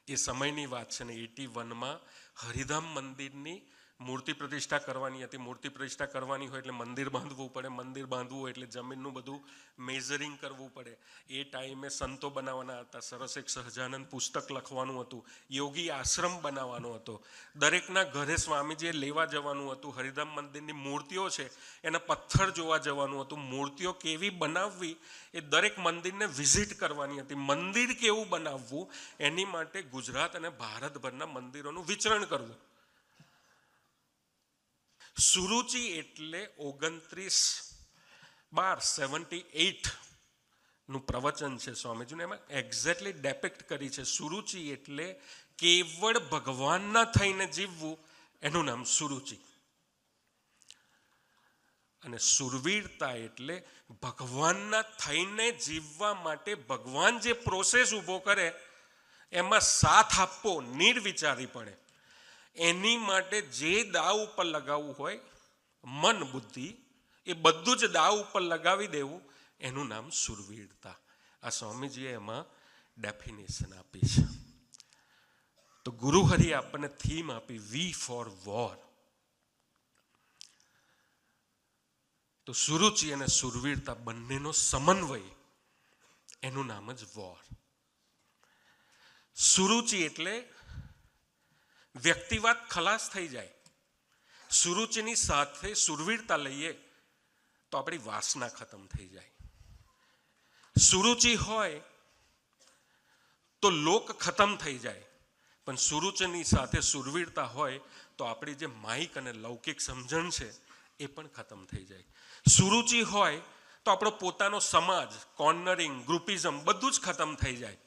એ સમયની વાત છે ને. 81માં હરિધામ મંદિરની મૂર્તિ પ્રતિષ્ઠા કરવાની હતી. મૂર્તિ પ્રતિષ્ઠા કરવાની હોય એટલે મંદિર બાંધવું પડે, મંદિર બાંધવું હોય એટલે જમીનનું બધું મેઝરિંગ કરવું પડે. એ ટાઈમે સંતો બનાવવાના હતા, સરસ એક સહજાનંદ પુસ્તક લખવાનું હતું, યોગી આશ્રમ બનાવવાનો હતો, દરેકના ઘરે સ્વામીજીએ લેવા જવાનું હતું. હરિધામ મંદિરની મૂર્તિઓ છે એના પથ્થર જોવા જવાનું હતું, મૂર્તિઓ કેવી બનાવવી એ દરેક મંદિરને વિઝિટ કરવાની હતી. મંદિર કેવું બનાવવું એની માટે ગુજરાત અને ભારતભરના મંદિરોનું વિચરણ કરવું. સુરુચિ એટલે 29/78 નું પ્રવચન છે સ્વામીજીને, એમાં એક્ઝેક્ટલી ડેપિક્ટ કરી છે. સુરુચિ એટલે કેવળ ભગવાનના થઈને જીવવું, એનું નામ સુરુચિ. અને સુરવીરતા એટલે ભગવાનના થઈને જીવવા માટે ભગવાન જે પ્રોસેસ ઊભો કરે એમાં સાથ આપવો નિર્વિચારીપણે. એની માટે જે દાવ ઉપર લગાવવું હોય, મન બુદ્ધિ, એ બધું જ દાવ ઉપર લગાવી દેવું, એનું નામ સુરવીરતા. આ સ્વામીજીએ એમાં ડેફિનેશન આપી છે. તો ગુરુહરિએ આપણને થીમ આપી, વી ફોર વોર. તો સુરુચિ અને સુરવીરતા બંનેનો સમન્વય, એનું નામ જ વોર. સુરુચિ એટલે વ્યક્તિવાદ ખલાસ થઈ જાય. સુરુચિની સાથે સુરવીરતા લઈએ તો આપણી વાસના ખતમ થઈ જાય. સુરુચિ હોય તો લોક ખતમ થઈ જાય, પણ સુરુચિની સાથે સુરવીરતા હોય તો આપણી જે માઇક અને લૌકિક સમજણ છે એ પણ ખતમ થઈ જાય. સુરુચિ હોય તો આપણો પોતાનો સમાજ, કોર્નરિંગ, ગ્રુપિઝમ બધું જ ખતમ થઈ જાય.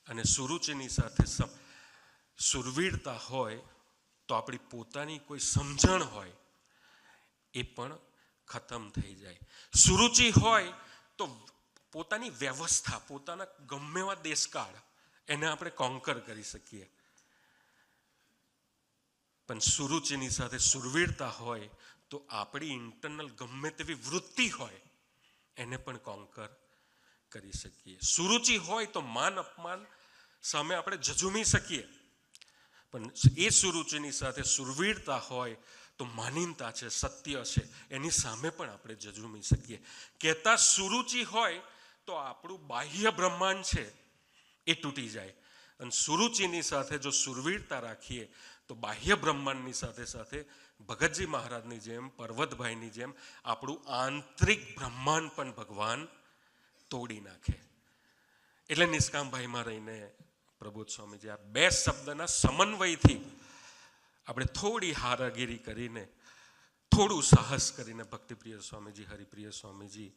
અને સુરુચિની સાથે સુરવીરતા હોય તો આપણી પોતાની કોઈ સમજણ હોય એ પણ ખતમ થઈ જાય. સુરુચિ હોય તો પોતાની વ્યવસ્થા, પોતાના ગમે એવા દેશકાળ, એને આપણે કોન્કર કરી શકીએ. પણ સુરુચિની સાથે સુરવીરતા હોય તો આપણી ઇન્ટરનલ ગમે તેવી વૃત્તિ હોય એને પણ કોન્કર કરી શકીએ. સુરુચિ હોય તો માન અપમાન સામે આપણે ઝઝૂમી શકીએ, પણ એ સુરુચિની સાથે સુરવીરતા હોય તો માનીનતા છે, સત્ય છે, એની સામે પણ આપણે ઝઝૂમી શકીએ. કહેતા સુરુચિ હોય તો આપણું બાહ્ય બ્રહ્માંડ છે એ તૂટી જાય, અને સુરુચિની સાથે જો સુરવીરતા રાખીએ તો બાહ્ય બ્રહ્માંડની સાથે સાથે ભગતજી મહારાજની જેમ, પર્વતભાઈની જેમ આપણું આંતરિક બ્રહ્માંડ પણ ભગવાન તોડી નાખે. એટલે નિષ્કામભાઈમાં રહીને પ્રબોધ સ્વામીજી આ બે શબ્દના સમન્વયથી આપણે થોડી હારાગીરી કરીને, થોડું સાહસ કરીને, ભક્તિપ્રિય સ્વામીજી, હરિપ્રિય સ્વામીજી,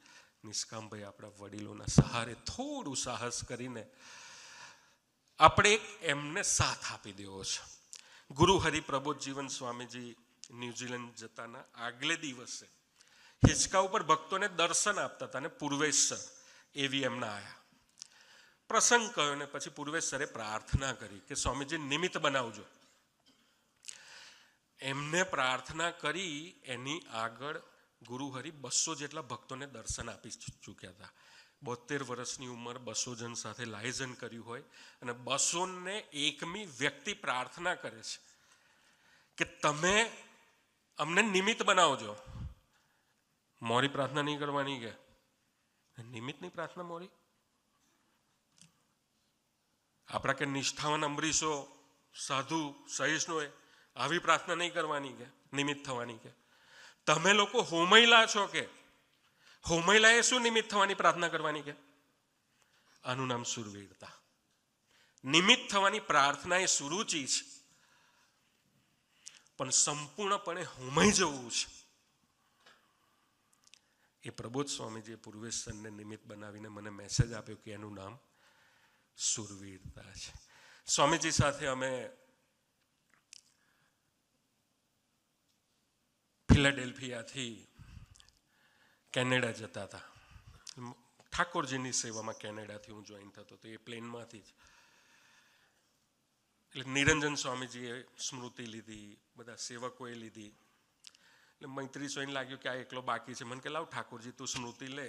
નિષ્કામભાઈ આપણા વડીલોના સહારે થોડું સાહસ કરીને આપણે એમને સાથ આપી દેવો છે. ગુરુ હરિપ્રબોધ જીવન સ્વામીજી ન્યુઝીલેન્ડ જતાના આગલે દિવસે હિંચકા ઉપર ભક્તોને દર્શન આપતા હતા, અને પૂર્વેશ સર એવી એમના આયા. પ્રસંગ કહ્યો ને પછી પૂર્વેશ સરે પ્રાર્થના કરી કે સ્વામીજી નિમિત્ત બનાવજો. એમને પ્રાર્થના કરી એની આગળ ગુરુહરિ 200 જેટલા ભક્તોને દર્શન આપી ચૂક્યા હતા. 72 વર્ષની ઉંમર, 200 જણ સાથે લાયઝન કર્યું હોય, અને 201મી વ્યક્તિ પ્રાર્થના કરે છે કે તમે અમને નિમિત્ત બનાવજો. મોરી પ્રાર્થના નહીં કરવાની કે નિમિત્તની પ્રાર્થના મોરી? આપણા કે નિષ્ઠાવાન અંબરીશો, સાધુ, સહિષ્ણુએ આવી પ્રાર્થના નહીં કરવાની કે નિમિત્ત થવાની કે તમે લોકો હોમૈલા છો કે હોમૈલાએ શું નિમિત્ત થવાની પ્રાર્થના કરવાની કે? આનું નામ સુરવીરતા. નિમિત્ત થવાની પ્રાર્થના એ સુરુચિ છે, પણ સંપૂર્ણપણે હોમાઈ જવું છે એ પ્રબોધ સ્વામીજીએ પૂર્વેશ સરને નિમિત્ત બનાવીને મને મેસેજ આપ્યો કે એનું નામ સુરવીરતા છે. સ્વામીજી સાથે અમે ફિલાડેલ્ફિયાથી કેનેડા જતા હતા. ઠાકોરજીની સેવામાં કેનેડાથી હું જોઈન થતો હતો, એ પ્લેનમાંથી જ. એટલે નિરંજન સ્વામીજીએ સ્મૃતિ લીધી, બધા સેવકોએ લીધી. એટલે મૈત્રી સોઈને લાગ્યું કે આ એકલો બાકી છે. મને કે લાવ ઠાકોરજી તું સ્મૃતિ લે.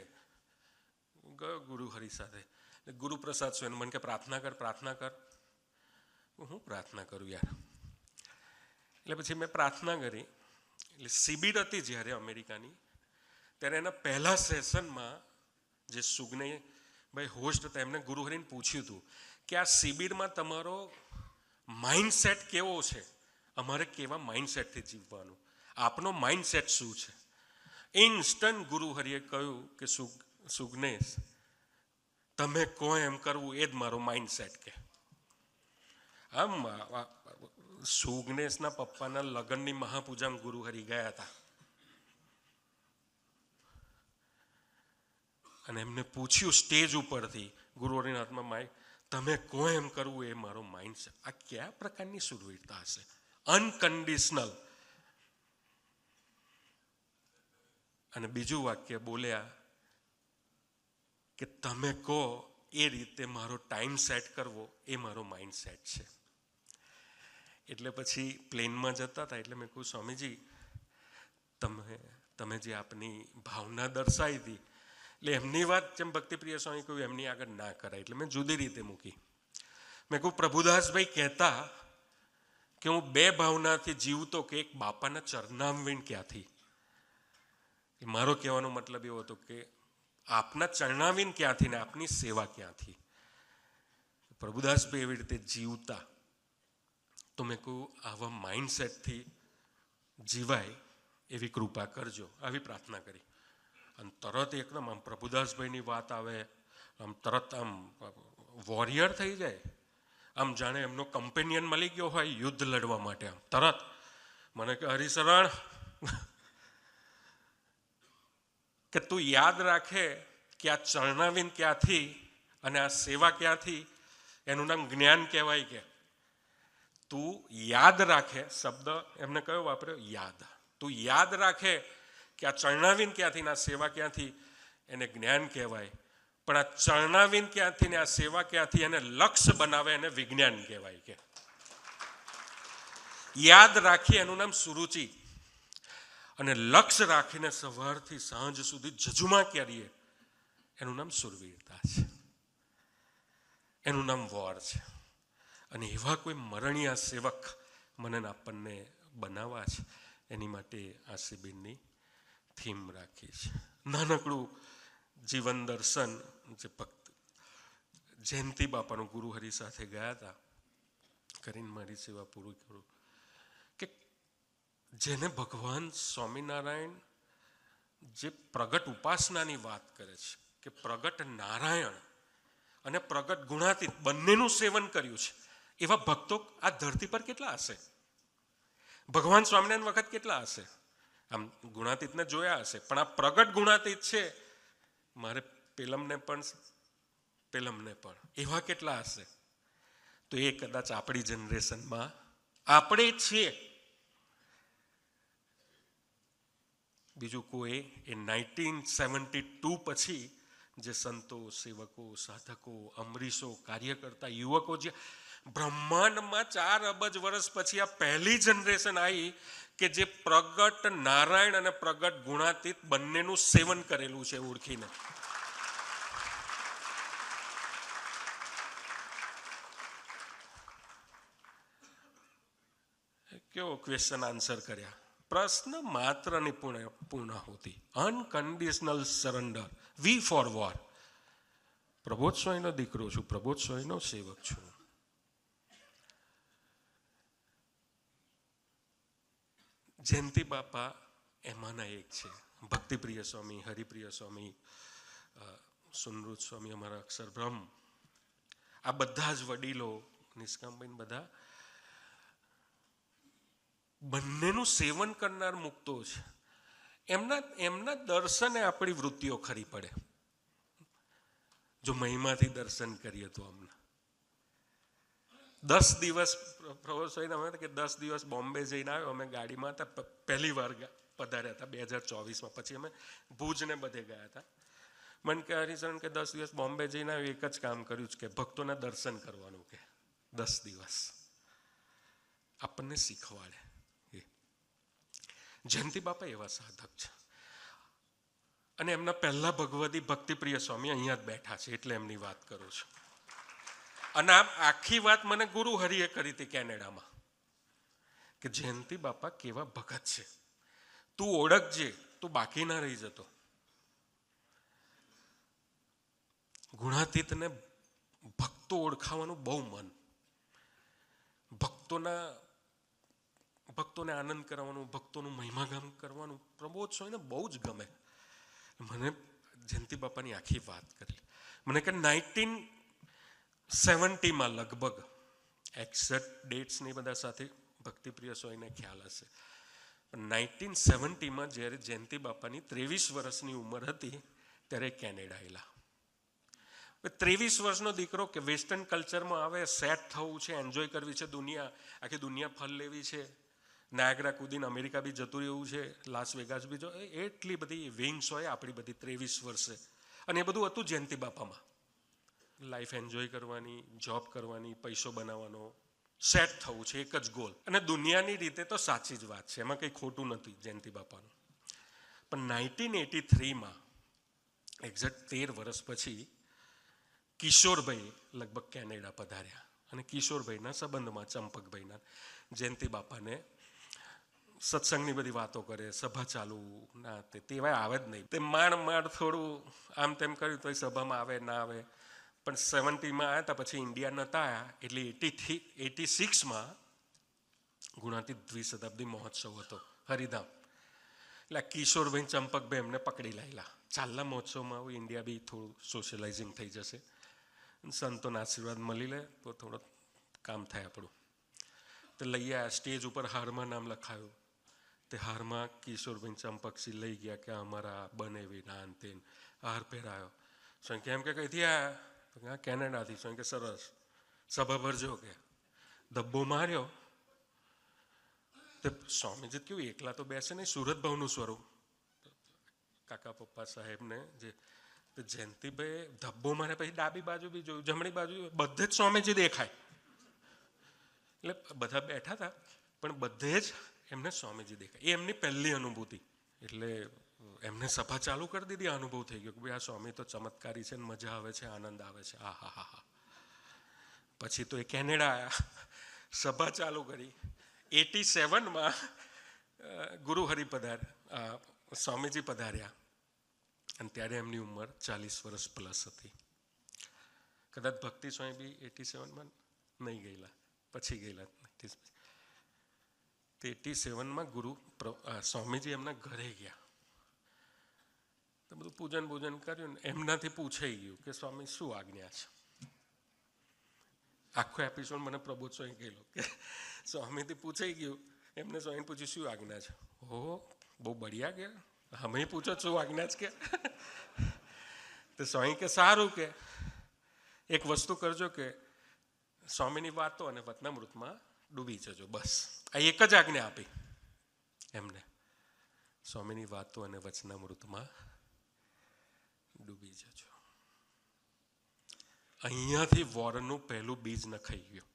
ગયો ગુરુ હરિ સાથે. ગુરુપ્રસાદ સોઈને મને કે પ્રાર્થના કર, પ્રાર્થના કર. હું પ્રાર્થના કરું યાર? એટલે પછી મેં પ્રાર્થના કરી. એટલે શિબિર હતી જ્યારે અમેરિકાની, ત્યારે એના પહેલા સેશનમાં જે સુગનેભાઈ હોસ્ટ હતા એમને ગુરુહરિને પૂછ્યું હતું કે આ શિબિરમાં તમારો માઇન્ડસેટ કેવો છે, અમારે કેવા માઇન્ડસેટથી જીવવાનું, આપનો માઇન્ડસેટ શું છે? ઇન્સ્ટન્ટ ગુરુહરિએ કહ્યું કે સુગનેશ, તમે કહો એમ કરવું એ જ મારો માઇન્ડસેટ કે. આમ સુગનેશના પપ્પાના લગ્નની મહાપૂજામાં ગુરુહરિ ગયા હતા, અને એમને પૂછ્યું સ્ટેજ ઉપરથી, ગુરુહરિના હાથમાં માઇક, તમે કહો એમ કરવું એ મારો માઇન્ડસેટ. આ કયા પ્રકારની સુરવીરતા હશે? અનકન્ડિશનલ. અને બીજું વાક્ય બોલ્યા કે તમે કહો એ રીતે મારો ટાઈમ સેટ કરવો એ મારો માઇન્ડ સેટ છે. એટલે પછી પ્લેનમાં જતા હતા એટલે મેં કહ્યું સ્વામીજી તમે જે આપની ભાવના દર્શાવી હતી, એટલે એમની વાત જેમ ભક્તિપ્રિય સ્વામી કહ્યું એમની આગળ ના કરાય, એટલે મેં જુદી રીતે મૂકી. મેં કહ્યું પ્રભુદાસભાઈ કહેતા કે હું બે ભાવનાથી જીવતો કે એક બાપાના ચરણામવીણ ક્યાંથી. મારો કહેવાનો મતલબ એવો હતો કે આપના ચરણાવીન ક્યાંથી ને આપની સેવા ક્યાંથી. પ્રભુદાસભાઈ એવી રીતે જીવતા, તો મેં કહું આવા માઇન્ડસેટથી જીવાય એવી કૃપા કરજો, આવી પ્રાર્થના કરી. અને તરત એકદમ આમ પ્રભુદાસભાઈની વાત આવે, આમ તરત આમ વોરિયર થઈ જાય, આમ જાણે એમનો કમ્પેનિયન મળી ગયો હોય યુદ્ધ લડવા માટે. આમ તરત મને કે હરિશરણ કે તું યાદ રાખે કે આ ચરણાવીન ક્યાંથી અને આ સેવા ક્યાંથી, એનું નામ જ્ઞાન કહેવાય. કે તું યાદ રાખે, શબ્દ એમને કયો વાપર્યો? યાદ. તું યાદ રાખે કે આ ચરણાવીન ક્યાંથી ને આ સેવા ક્યાંથી, એને જ્ઞાન કહેવાય. પણ આ ચરણાવીન ક્યાંથી ને આ સેવા ક્યાંથી એને લક્ષ્ય બનાવે એને વિજ્ઞાન કહેવાય. કે યાદ રાખીએ એનું નામ સુરુચિ. અને લક્ષ્ય રાખીને સવારથી સાંજ સુધી જજુમા કરીએ, એનું નામ સુરવીરતા છે, એનું નામ વોર છે. અને એવા કોઈ મરણિયા સેવક મને આપણને બનાવવા છે, એની માટે આ શિબિરની થીમ રાખી છે. નાનકડું જીવન દર્શન જે ભક્ત જયંતિ બાપાનું ગુરુહરિ સાથે ગયા હતા કરીને મારી સેવા પૂરી કરું, કે જેને ભગવાન સ્વામિનારાયણ જે પ્રગટ ઉપાસનાની વાત કરે છે, કે પ્રગટ નારાયણ અને પ્રગટ ગુણાતીત બંનેનું સેવન કર્યું છે, એવા ભક્તો આ ધરતી પર કેટલા હશે? ભગવાન સ્વામિનારાયણ વખત કેટલા હશે? આમ ગુણાતીતને જોયા હશે, પણ આ પ્રગટ ગુણાતીત છે, મારે પેલમને પણ એવા કેટલા હશે? તો એ કદાચ આપણી જનરેશનમાં આપણે છીએ. બીજું કોઈ એ 1972 પછી જે સંતો, સેવકો, સાધકો, અમરીશો, કાર્યકર્તા, યુવકો, જે બ્રહ્માંડમાં 4 અબજ વર્ષ પછી આ પહેલી જનરેશન આવી કે જે પ્રગટ નારાયણ અને પ્રગટ ગુણાતીત બંનેનું સેવન કરેલું છે ઓળખીને. કેવો ક્વેશ્ચન આન્સર કર્યા. પ્રશ્ન માત્રની પૂર્ણાહુતિ, unconditional surrender, V for war. Prabodh સ્વામીનો દીકરો છું, પ્રબોધ સ્વામીનો સેવક છું. જયંતિ બાપા એમાંના એક છે. ભક્તિપ્રિય સ્વામી, હરિપ્રિય સ્વામી, સુનૃત સ્વામી, અમારા અક્ષર બ્રહ્મ, આ બધા જ વડીલો, નિષ્કામબેન, બધા બંનેનું સેવન કરનાર મુક્તો છે. એમના દર્શને આપણી વૃત્તિઓ ખરી પડે. જો મહિમાથી દર્શન કરીએ તો અમને 10 દિવસ અમે કે 10 દિવસ બોમ્બે જઈને આવ્યો. અમે ગાડીમાં હતા, પહેલી વાર પધાર્યા હતા 2024માં. પછી અમે ભુજ ને બધે ગયા હતા. મને કે હરિશરણ કે 10 દિવસ બોમ્બે જઈને આવ્યો, એક જ કામ કર્યું છે કે ભક્તોના દર્શન કરવાનું, કે 10 દિવસ આપણને શીખવાડે. જયંતિ બાપા એવા સાધક છે. અને એમના પહેલા ભગવતી ભક્તિપ્રિય સ્વામી અહીંયા જ બેઠા છે, એટલે એમની વાત કરું છું. અને આ આખી વાત મને ગુરુ હરિએ કરી હતી કેનેડામાં, કે જયંતિ બાપા કેવા ભગત છે, તું ઓળખજે, તું બાકી ના રહી જતો. ગુણાતીતને ભક્તો ઓળખાવાનું બહુ મન, ભક્તોને આનંદ કરવાનું, ભક્તોનું મહિમાગાન કરવાનું પ્રબોધ સ્વામીને બહુ જ ગમે. મને જયંતિ બાપાની આખી વાત કરી. મને કે 1970માં લગભગ, એક્ઝેક્ટ ડેટ્સ ની બધા સાથે ભક્તિપ્રિય સ્વામીને ખ્યાલ હશે, પણ 1970માં જ્યારે જયંતિ બાપાની 23 વર્ષની ઉંમર હતી ત્યારે કેનેડા આવેલા. 23 વર્ષનો દીકરો કે વેસ્ટર્ન કલ્ચરમાં આવે, સેટ થવું છે, એન્જોય કરવી છે, આખી દુનિયા ફળ લેવી છે, નાયગ્રા કૂદીને અમેરિકા બી જતું રહેવું છે, લાસ વેગાસ બી જો, એટલી બધી વિંગ્સ હોય આપણી બધી 23 વર્ષે. અને એ બધું હતું જયંતિ બાપામાં. લાઈફ એન્જોય કરવાની, જોબ કરવાની, પૈસો બનાવવાનો, સેટ થવું છે, એક જ ગોલ. અને દુનિયાની રીતે તો સાચી જ વાત છે, એમાં કંઈ ખોટું નથી જયંતિ બાપાનું. પણ 1983માં એક્ઝેક્ટ 13 વર્ષ પછી કિશોરભાઈ લગભગ કેનેડા પધાર્યા. અને કિશોરભાઈના સંબંધમાં ચંપકભાઈના જયંતિ બાપાને સત્સંગની બધી વાતો કરે, સભા ચાલુ ના, તેવાય આવે જ નહીં. તે માંડ થોડું આમ તેમ કર્યું તો એ સભામાં આવે ના આવે. પણ 70માં આવ્યા હતા, પછી ઇન્ડિયા નહોતા આવ્યા, એટલે 86માં ગુણાતીત દ્વિશતાબ્દી મહોત્સવ હતો હરિધામ. એટલે કિશોરભાઈ, ચંપકભાઈ એમને પકડી લાયેલા, ચાલના મહોત્સવમાં આવું, ઇન્ડિયા બી થોડું સોશિયલાઇઝિંગ થઈ જશે, સંતોના આશીર્વાદ મળી લે તો થોડું કામ થાય આપણું. તો લઈ આવ્યા, સ્ટેજ ઉપર હારમાં નામ લખાયું. તે હારમાં કિશોરભાઈ ચંપકસિંહ લઈ ગયા કે અમારા બનેવી ના અંતે હાર પહેરાયો. સ્વામી કેમ કે કઈથી આવ્યા? કેનેડાથી. સ્વામી કે સરસ, સભા ભરજો, કે ધબ્બો માર્યો. તે સ્વામીજી કેવું એકલા તો બેસે નહીં, સુરત ભાવનું સ્વરૂપ, કાકા પપ્પા સાહેબને જે જયંતિભાઈ ધબ્બો મારે, પછી ડાબી બાજુ બી જોયું, જમણી બાજુ, બધે જ સ્વામીજી દેખાય. એટલે બધા બેઠા હતા, પણ બધે જ એમને સ્વામીજી દેખાય. એ એમની પહેલી અનુભૂતિ. એટલે એમને સભા ચાલુ કરી દીધી. અનુભવ થઈ ગયો કે ભાઈ આ સ્વામી તો ચમત્કારી છે, મજા આવે છે, આનંદ આવે છે. આ હા હા હા. પછી તો એ કેનેડા આવ્યા, સભા ચાલુ કરી. 87માં ગુરુ હરિપધાર સ્વામીજી પધાર્યા અને ત્યારે એમની ઉંમર 40 વર્ષ પ્લસ હતી. કદાચ ભક્તિ સ્વામી બી 87માં નહીં ગયેલા, પછી ગયેલા. 87માં સ્વામીજી એમના ઘરે ગયા. તો બધું પૂજન કર્યું ને એમનાથી પૂછાઈ ગયું કે સ્વામી શું આજ્ઞા છે. આખો એપિસોડ મને પ્રબોધ સ્વામી કહેલો કે સ્વામીથી પૂછાઈ ગયું. એમને સ્વામી પૂછ્યું શું આજ્ઞા છે. ઓહો, બહુ બઢિયા કે અમે પૂછો શું આજ્ઞા છે કે. તો સ્વામી કે સારું કે એક વસ્તુ કરજો કે સ્વામીની વાતો અને વચનામૃતમાં ડૂબી જજો. બસ આ એક જ આજ્ઞા આપી એમને. સ્વામીની વાતો અને વચનામૃતમાં ડૂબી જજો. અહીંયાથી વોરનું પહેલું બીજ નખાઈ ગયું.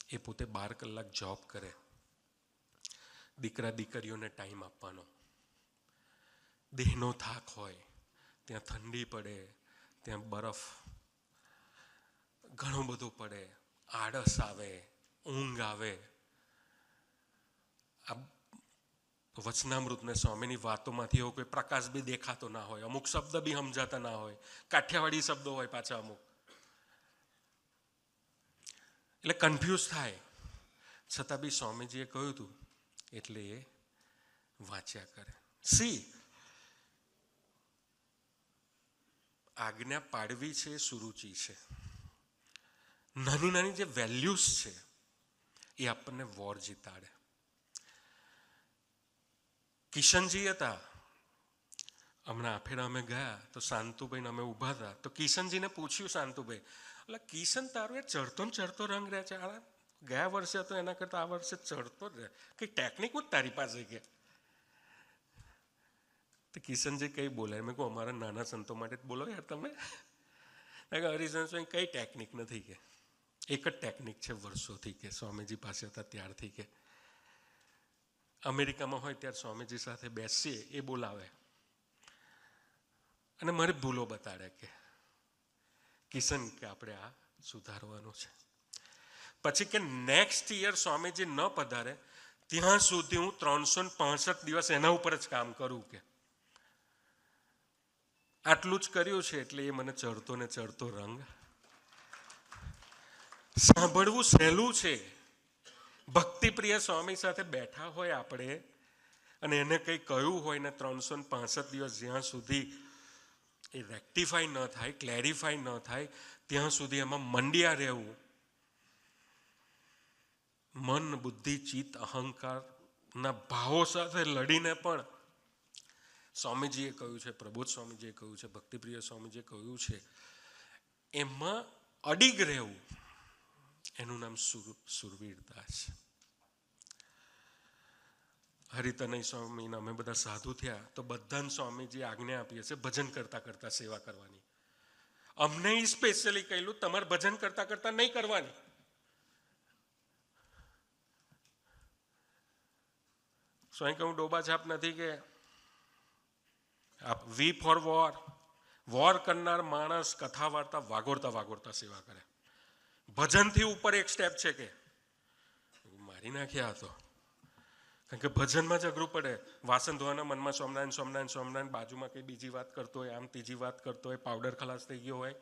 એ પોતે 12 કલાક જોબ કરે, દીકરા દીકરીઓને ટાઈમ આપવાનો. દેહનો થાક હોય, ત્યાં ઠંડી પડે, ત્યાં બરફ ઘણું બધું પડે, આળસ આવે, ઊંઘ આવે. આ વચનામૃતને સ્વામીની વાતોમાંથી એવો કોઈ પ્રકાશ બી દેખાતો ના હોય, અમુક શબ્દ બી સમજાતા ના હોય, કાઠિયાવાડી શબ્દો હોય પાછા અમુક, એટલે કન્ફ્યુઝ થાય. છતાં બી સ્વામીજીએ કહ્યું હતું એટલે એ વાંચ્યા કરે. આજ્ઞા પાડવી છે, સુરુચિ છે. નાની નાની જે વેલ્યુઝ છે એ આપણને વોર જીતાડે. કિશનજી હતા, હમણાં આફેરા અમે ગયા તો શાંતુભાઈને અમે ઊભા હતા તો કિશનજીને પૂછ્યું, શાંતુભાઈ એટલે કિશન તારો એ ચડતો ને ચડતો રંગ રહે છે, ગયા વર્ષે હતો એના કરતા આ વર્ષે ચડતો જ રહે, કઈ ટેકનિક જ તારી પાસે કે. તો કિશનજી કઈ બોલાય? મેં કહું અમારા નાના સંતો માટે જ બોલો યાર તમે. હરિજન સ્વામી કઈ ટેકનિક નથી કે, એક જ ટેકનિક છે વર્ષોથી કે સ્વામીજી પાસે હતા ત્યારથી કે અમેરિકામાં હોય ત્યારે સ્વામીજી સાથે બેસીએ એ બોલાવે અને મારી ભૂલો બતાડે કે કિશન કે આપણે આ સુધારવાનું છે. પછી કે નેક્સ્ટ યર સ્વામીજી ન પધારે ત્યાં સુધી હું 365 દિવસ એના ઉપર જ કામ કરું કે આટલું જ કર્યું છે. એટલે એ મને ચડતો ને ચડતો રંગ. સાંભળવું સહેલું છે. ભક્તિપ્રિય સ્વામી સાથે બેઠા હોય આપણે અને એને કંઈ કહ્યું હોય ને 365 દિવસ જ્યાં સુધી એ રેક્ટિફાઈ ન થાય, ક્લેરિફાઈ ન થાય ત્યાં સુધી એમાં મંડ્યા રહેવું. મન, બુદ્ધિ, ચિત્ત, અહંકારના ભાવો સાથે લડીને પણ સ્વામીજીએ કહ્યું છે, પ્રબોધ સ્વામીજીએ કહ્યું છે, ભક્તિપ્રિય સ્વામીજીએ કહ્યું છે, એમાં અડીગ રહેવું, એનું નામ સુરવીરતા છે. હરિતનય સ્વામીના અમે બધા સાધુ થયા તો બધાને સ્વામીજી આજ્ઞા આપી હશે ભજન કરતા કરતા સેવા કરવાની. અમને સ્પેશિયલી કહેલું તમારે ભજન કરતા કરતા નહીં કરવાની. સ્વામી કહું ડોબા છાપ નથી કે વી ફોર વોર. વોર કરનાર માણસ કથા વાર્તા વાગોરતા વાગોરતા સેવા કરે. ભજનથી ઉપર એક સ્ટેપ છે કે મારી નાખ્યા હતો. કારણ કે ભજનમાં જ અઘરું પડે. વાસણ ધોવાના મનમાં સ્વામિનારાયણ સ્વામિનારાયણ સ્વામિનારાયણ, બાજુમાં કંઈ બીજી વાત કરતો હોય, આમ ત્રીજી વાત કરતો હોય, પાવડર ખલાસ થઈ ગયો હોય,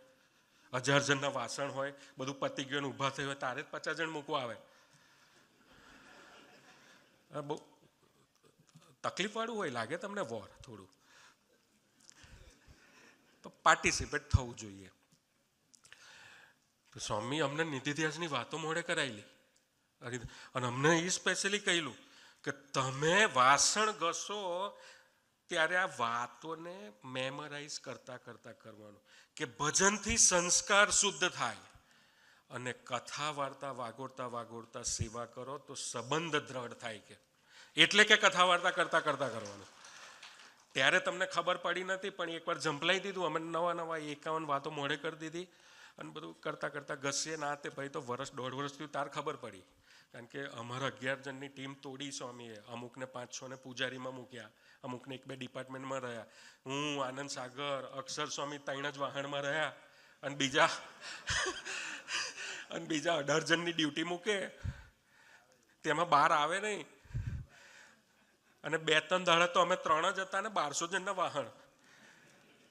1000 જણના વાસણ હોય, બધું પતી ગયું ઊભા થયું હોય, તારે જ 50 જણ મૂકવા આવે. બહુ તકલીફવાળું હોય લાગે તમને વોર થોડું. પાર્ટિસિપેટ થવું જોઈએ. તો સ્વામી અમને નીતિ ઇતિહાસની વાતો મોડે કરાયેલી અને અમને એ સ્પેશિયલી કહેલું કે તમે વાસણ ઘસો ત્યારે આ વાતોને મેમરાઇઝ કરતા કરતા કરવાનું કે ભજનથી સંસ્કાર શુદ્ધ થાય અને કથા વાર્તા વાગોરતા વાગોરતા સેવા કરો તો સંબંધ દ્રઢ થાય કે એટલે કે કથા વાર્તા કરતા કરતા કરવાનું. ત્યારે તમને ખબર પડી નથી પણ એકવાર ઝંપલાઈ દીધું. અમે નવા 51 વાતો મોડે કરી દીધી અને બધું કરતા કરતા ઘસીએ ના તે ભાઈ તો વર્ષ 1.5 વર્ષ થયું તાર ખબર પડી કારણ કે અમારા 11 જણની ટીમ તોડી સ્વામીએ. અમુકને 5-6 ને પૂજારીમાં મૂક્યા, અમુકને 1-2 ડિપાર્ટમેન્ટમાં રહ્યા. હું, આનંદ સાગર, અક્ષર સ્વામી 3 જ વાહણમાં રહ્યા. અને બીજા 18 જણની ડ્યુટી મૂકે, તેમાં 12 આવે નહીં. અને 2-3 દાડા તો અમે 3 જ હતા ને 1200 જણના વાહણ.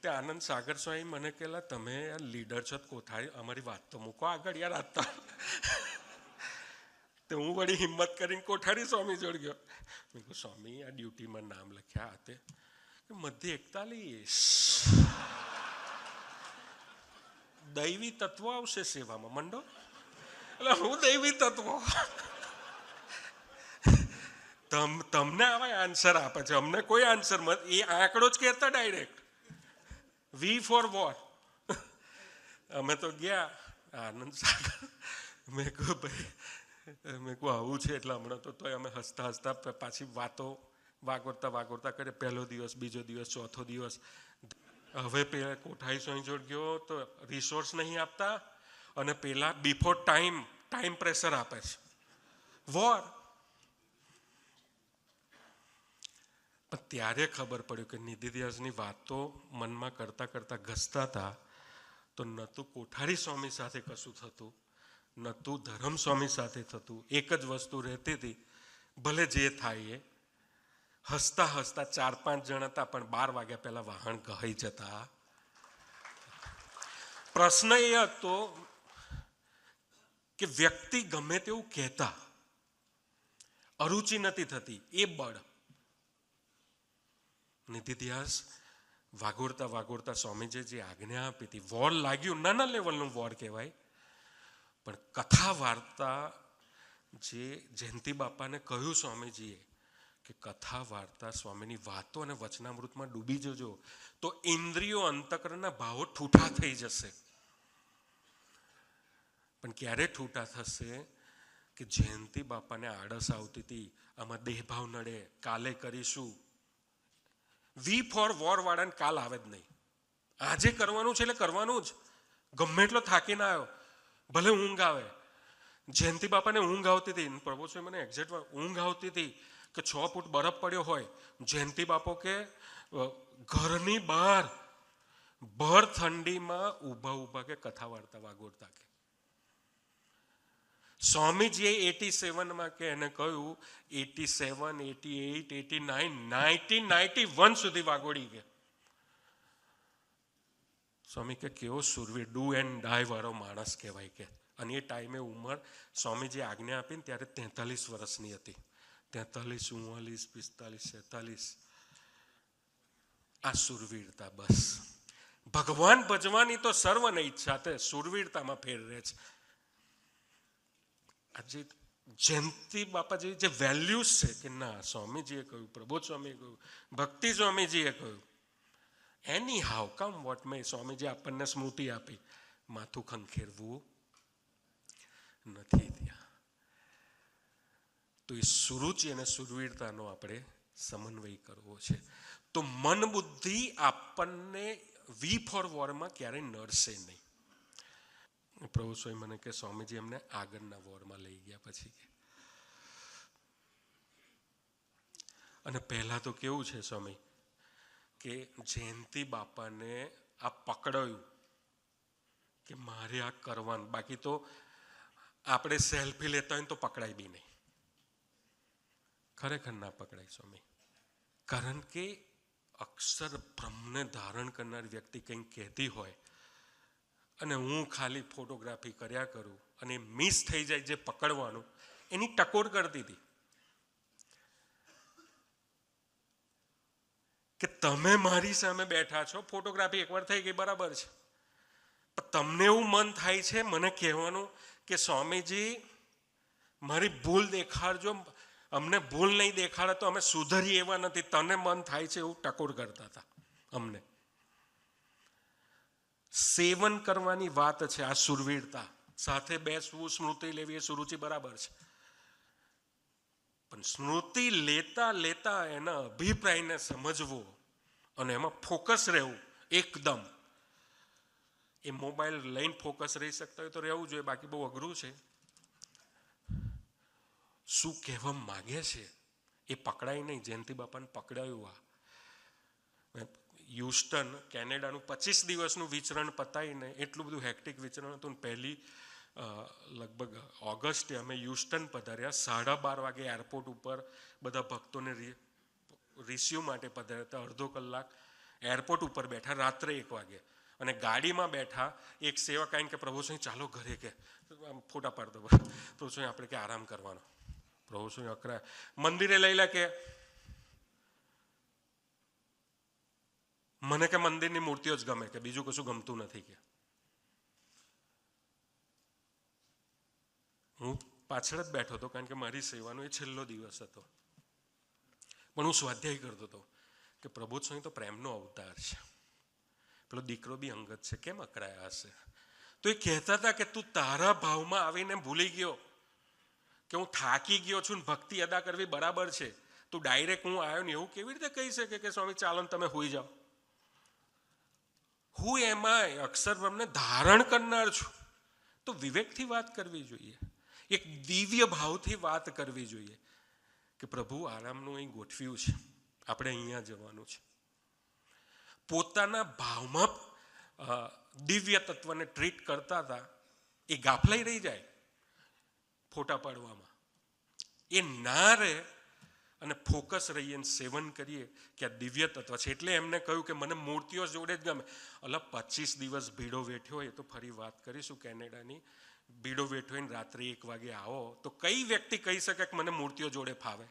તે આનંદ સાગર સ્વામી મને કહેલા, તમે લીડર છો કોઠારી, અમારી વાત તો મૂકો આગળ યાર. આતા તો હું વળી હિંમત કરીને કોઠારી સ્વામી જોડ ગયો. મેં કહ્યું, સ્વામી આ ડ્યુટીમાં નામ લખ્યા હાથે મધ્ય 41 દૈવી તત્વ આવશે સેવામાં મંડો. એટલે હું દૈવી તત્વ? તમને આવા આન્સર આપે છે, અમને કોઈ આન્સર મત. એ આંકડો જ કહેતા ડાયરેક્ટ વી ફોર વોર. અમે તો ગયા આનંદ સાગર. મેં કહ્યું ભાઈ, મેં કહું આવું છે એટલે હમણાં તો તોય અમે હસતા હસતા પાછી વાતો વાગોરતા કરે. પહેલો દિવસ, બીજો દિવસ, ચોથો દિવસ. હવે પેલા કોઠારી સ્વામી જોડ ગયો તો રિસોર્સ નહીં આપતા, અને પેલા બિફોર ટાઈમ પ્રેશર આપે છે. વોર. પણ ત્યારે ખબર પડ્યું કે નિધિધ્યાસની વાતો મનમાં કરતા કરતા ઘસતા હતા તો નતું કોઠારી સ્વામી સાથે કશું થતું, નતું ધરમ સ્વામી સાથે થતું. એક જ વસ્તુ રહેતી હતી, ભલે જે થાય એ. હસતા હસતા 4-5 જણ હતા, પણ 12 વાગ્યા પહેલા વાહન ગહાઈ જતા. પ્રશ્ન એ હતો કે વ્યક્તિ ગમે તેવું કહેતા, અરુચિ નથી થતી, એ બળ. નિધિધ્યાસ વાગોરતા સ્વામીજી જે આજ્ઞા આપી હતી, વોર લાગ્યું, નાના લેવલનું વોર કહેવાય. પણ કથા વાર્તા જે જયંતિ બાપાને કહ્યું સ્વામીજીએ કે કથા વાર્તા સ્વામીની વાતો અને વચનામૃતમાં ડૂબી જજો તો ઇન્દ્રિયો અંતકરણના ભાવો ઠૂઠા થઈ જશે. પણ ક્યારે ઠૂઠા થશે કે જયંતિ બાપાને આળસ આવતી હતી, આમાં દેહભાવ નડે, કાલે કરીશું. વી ફોર વોર વાળાને કાલ આવે જ નહીં. આજે કરવાનું છે એટલે કરવાનું જ. ગમે એટલો થાકીને આવ્યો, ભલે ઊંઘ આવે. જયંતિ બાપાને ઊંઘ આવતી હતી, પ્રભુ સ્વામી મને એક્ઝેક્ટ ઊંઘ આવતી હતી કે 6 ફૂટ બરફ પડ્યો હોય. જયંતિ બાપો કે ઘરની બહાર ભર ઠંડીમાં ઊભા કે કથા વાર્તા વાગોરતા. કે સ્વામીજીએ 87માં કે એને કહ્યું 87, 88, 89, 1991 સુધી વાગોડી ગયા. સ્વામી કે કેવો સુરવીર, ડુ એન્ડ ડાય વાળો માણસ કહેવાય. કે અને એ ટાઈમે ઉંમર સ્વામીજી આજ્ઞા આપીને ત્યારે 43 વર્ષની હતી. 43, 44, 45, 46. આ સુરવીરતા. બસ ભગવાન ભજવાની તો સર્વને ઈચ્છા તે સુરવીરતામાં ફેર રહે છે. આજે જયંતિ બાપા જેવી જે વેલ્યુઝ છે કે ના, સ્વામીજીએ કહ્યું, પ્રબોધ સ્વામીએ કહ્યું, ભક્તિ સ્વામીજીએ કહ્યું, એની હાવ કમ વોટ મે, સ્વામીજી આપણને સ્મૃતિ આપી, માથું ખંખેરવું નથી ત્યાં. તો એ સુરુચિ અને સુરવીરતાનો આપણે સમન્વય કરવો છે. તો મન બુદ્ધિ આપણને વી ફોર વોરમાં ક્યારેય નડશે નહીં. પ્રભુ સ્વામી મને કે સ્વામીજી એમને આગળના વોરમાં લઈ ગયા પછી. અને પહેલા તો કેવું છે સ્વામી કે જયંતિ બાપાને આ પકડાયું કે મારે આ કરવાનું. બાકી તો આપણે સેલ્ફી લેતા હોય તો પકડાય બી નહીં. ખરેખર ના પકડાય સ્વામી. કારણ કે અક્ષર બ્રહ્મને ધારણ કરનાર વ્યક્તિ કંઈક કહેતી હોય અને હું ખાલી ફોટોગ્રાફી કર્યા કરું અને મિસ થઈ જાય જે પકડવાનું, એની ટકોર કરતી હતી કે તમે મારી સામે બેઠા છો, ફોટોગ્રાફી એકવાર થઈ ગઈ બરાબર છે, પણ તમને એવું મન થાય છે મને કહેવાનું કે સ્વામીજી મારી ભૂલ દેખાડજો, અમને ભૂલ નહીં દેખાડે તો અમે સુધરી એવા નથી, તને મન થાય છે એવું ટકોર કરતા હતા અમને. સેવન કરવાની વાત છે આ સુરવીરતા. સાથે બેસવું, સ્મૃતિ લેવી એ સુરુચિ બરાબર છે, પણ સ્મૃતિ લેતા લેતા એના અભિપ્રાયને સમજવો અને એમાં ફોકસ રહેવું એકદમ. એ મોબાઈલ લઈને ફોકસ રહી શકતા હોય તો રહેવું જોઈએ, બાકી બહુ અઘરું છે. શું કહેવા માગે છે એ પકડાય નહીં. જયંતિ બાપાને પકડાયું. હ્યુસ્ટન કેનેડાનું 25 દિવસનું વિચરણ પતાવીને, એટલું બધું હેક્ટિક વિચરણ હતું ને, પહેલી લગભગ ઓગસ્ટે અમે હ્યુસ્ટન પધાર્યા. 12:30 વાગે એરપોર્ટ ઉપર બધા ભક્તોને રિસીવ માટે પધાર્યા હતા. અડધો કલાક એરપોર્ટ ઉપર બેઠા. રાત્રે 1 વાગે અને ગાડીમાં બેઠા. એક સેવક આવીને કે પ્રભુ સિંહ ચાલો ઘરે, કે ફોટા પાડતો. પ્રભુ સિંહ આપણે કે આરામ કરવાનો. પ્રભુ સિંહ અકરા મંદિરે લઈ લે, કે મને કે મંદિરની મૂર્તિઓ જ ગમે, કે બીજું કશું ગમતું નથી. કે હું પાછળ જ બેઠો હતો, કારણ કે મારી સેવાનો એ છેલ્લો દિવસ હતો. પણ હું સ્વાધ્યાય કરતો હતો કે પ્રબોધ સ્વામી તો પ્રેમનો અવતાર છે. પેલો દીકરો બી અંગત છે, કેમ અકળાયા હશે? તો એ કહેતા હતા કે તું તારા ભાવમાં આવીને ભૂલી ગયો કે હું થાકી ગયો છું ને ભક્તિ અદા કરવી બરાબર છે. તું ડાયરેક્ટ હું આવ્યો ને એવું કેવી રીતે કહી શકે કે સ્વામી ચાલો ને તમે હોઈ જાઓ? હું એમાં અક્ષરબ્રહ્મને ધારણ કરનાર છું. તો વિવેકથી વાત કરવી જોઈએ, એક દિવ્ય ભાવથી વાત કરવી જોઈએ કે પ્રભુ આરામનું અહીં ગોઠવ્યું છે, આપણે અહીંયા જવાનું છે. પોતાના ભાવમાં દિવ્ય તત્વને ટ્રીટ કરતા હતા. એ ગાફલાઈ રહી જાય ફોટા પાડવામાં. એ ના રહે અને ફોકસ રહીએ અને સેવન કરીએ કે આ દિવ્ય તત્વ છે. એટલે એમને કહ્યું કે મને મૂર્તિઓ જોડે જ ગમે. અલગ 25 દિવસ ભીડો વેઠ્યો હોય, તો ફરી વાત કરીશું કેનેડાની. ભીડો વેઠ્યો હોય ને રાત્રે 1 વાગે આવો, તો કઈ વ્યક્તિ કહી શકે કે મને મૂર્તિઓ જોડે ફાવે?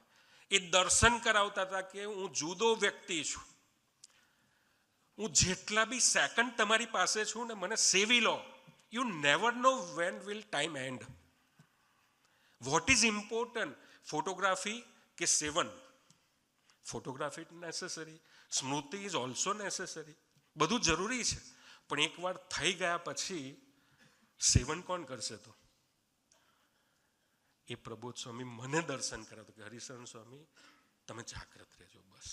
એ દર્શન કરાવતા હતા કે હું જુદો વ્યક્તિ છું. હું જેટલા બી સેકન્ડ તમારી પાસે છું ને, મને સેવી લો. You never know when will time end. What is important, photography કે સેવન? ફોટોગ્રાફી નેસેસરી, સ્મૃતિ ઇઝ ઓલ્સો નેસેસરી, બધું જરૂરી છે. પણ એકવાર થઈ ગયા પછી સેવન કોણ કરશે? તો એ પ્રબોધ સ્વામી મને દર્શન કરાવતો કે હરિશરણ સ્વામી તમે જાગ્રત રહેજો બસ.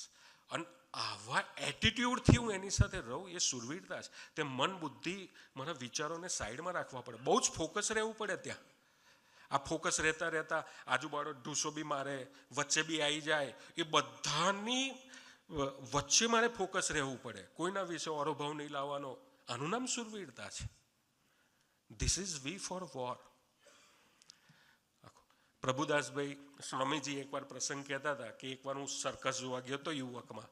અને આવા એટીટ્યુડથી હું એની સાથે રહું, એ સુરવીરતા છે. તે મન બુદ્ધિ મારા વિચારોને સાઈડમાં રાખવા પડે, બહુ જ ફોકસ રહેવું પડે ત્યાં. આ ફોકસ રહેતા રહેતા આજુબાજુ ઢૂસો બી મારે, વચ્ચે બી આવી જાય, એ બધાની વચ્ચે મારે ફોકસ રહેવું પડે. કોઈના વિશે અરોભાવ નહીં લાવવાનો. આનું નામ સુરવીરતા છે. This is we for war. Prabhudasbhai Swamiji એકવાર પ્રસંગ કહેતા હતા કે એકવાર હું સર્કસ જોવા ગયો હતો યુવકમાં,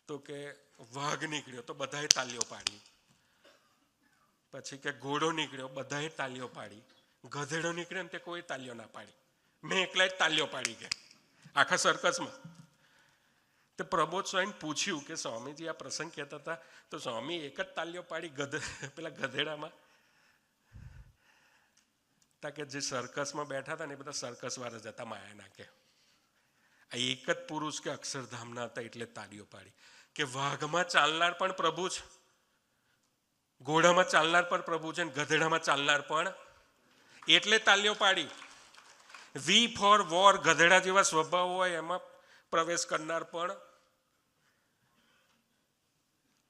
તો કે વાઘ નીકળ્યો તો બધાએ તાલીઓ પાડી. પછી કે ઘોડો નીકળ્યો, બધાએ તાલીઓ પાડી. ગધેડો નીકળ્યો ને તે કોઈ તાલીઓ ના પાડી. મેં એકલા જ તાલીઓ પાડી કે આખા સર્કસમાં. તે પ્રબોધ સ્વામીને પૂછ્યું કે સ્વામીજી આ પ્રસંગ કહેતા હતા, તો સ્વામી એક જ તાલીઓ પાડી પેલા ગધેડામાં? કે જે સર્કસમાં બેઠા હતા ને એ બધા સર્કસ વાળા જ હતા, માયા નાખે. આ એક જ પુરુષ કે અક્ષરધામના હતા એટલે તાળીઓ પાડી. કે વાઘમાં ચાલનાર પણ પ્રભુ છે, ઘોડામાં ચાલનાર પણ પ્રભુ છે, ગધેડામાં ચાલનાર પણ, એટલે તાળીઓ પાડી. વી ફોર વોર, ગધેડા જેવા સ્વભાવ હોય એમાં પ્રવેશ કરનાર પણ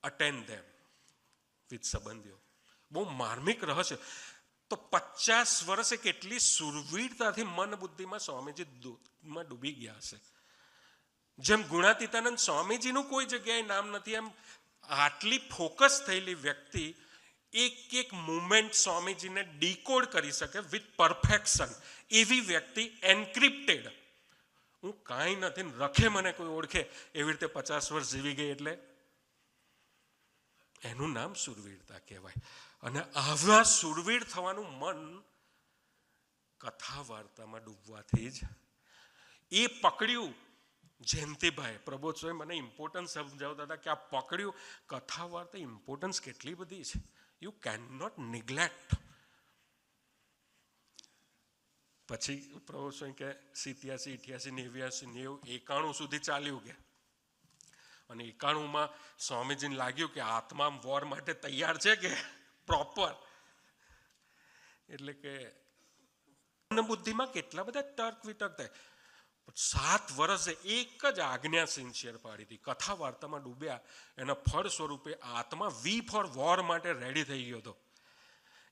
અટેન્ડ ધેમ વિથ સંબંધીઓ. બહુ માર્મિક રહસ્ય. તો 50 વર્ષે કેટલી સુરવીરતાથી મન બુદ્ધિમાં સ્વામીજી ડૂબી ગયા હશે. જેમ ગુણાતીતાનંદ સ્વામીજીનું કોઈ જગ્યાએ નામ નથી, એમ આટલી ફોકસ થયેલી વ્યક્તિ એક એક મુમેન્ટ સ્વામીજીને ડીકોડ કરી શકે વિથ પરફેક્શન. એવી વ્યક્તિ એન્ક્રિપ્ટેડ. હું કાંઈ નથી ને રખે મને કોઈ ઓળખે એવી રીતે 50 વર્ષ જીવી ગઈ, એટલે એનું નામ સુરવીરતા કહેવાય. અને આવા સુરવીર થવાનું મન કથા વાર્તામાં ડૂબવાથી જ. એ પકડ્યું જયંતિભાઈ, પ્રબોધ સ્વામી મને ઇમ્પોર્ટન્સ સમજાવતા હતા કે આ પકડ્યું. કથા વાર્તા ઇમ્પોર્ટન્સ કેટલી બધી છે, યુ કેન નોટ નિગ્લેક્ટ. પછી પ્રભુ સ્વામી કે 87, 88, 89, 90, 91 સુધી ચાલ્યું કે. અને 91માં સ્વામીજીને લાગ્યું કે આત્મા વોર માટે તૈયાર છે કે પ્રોપર. એટલે કે બુદ્ધિમાં કેટલા બધા તર્ક વિતર્ક થાય. 7 વર્ષે એક જ આજ્ઞા સિન્સિયર પાડી હતી. કથા વાર્તામાં ડૂબ્યા, એના ફળ સ્વરૂપે આત્મા વી ફોર વોર માટે રેડી થઈ ગયો હતો.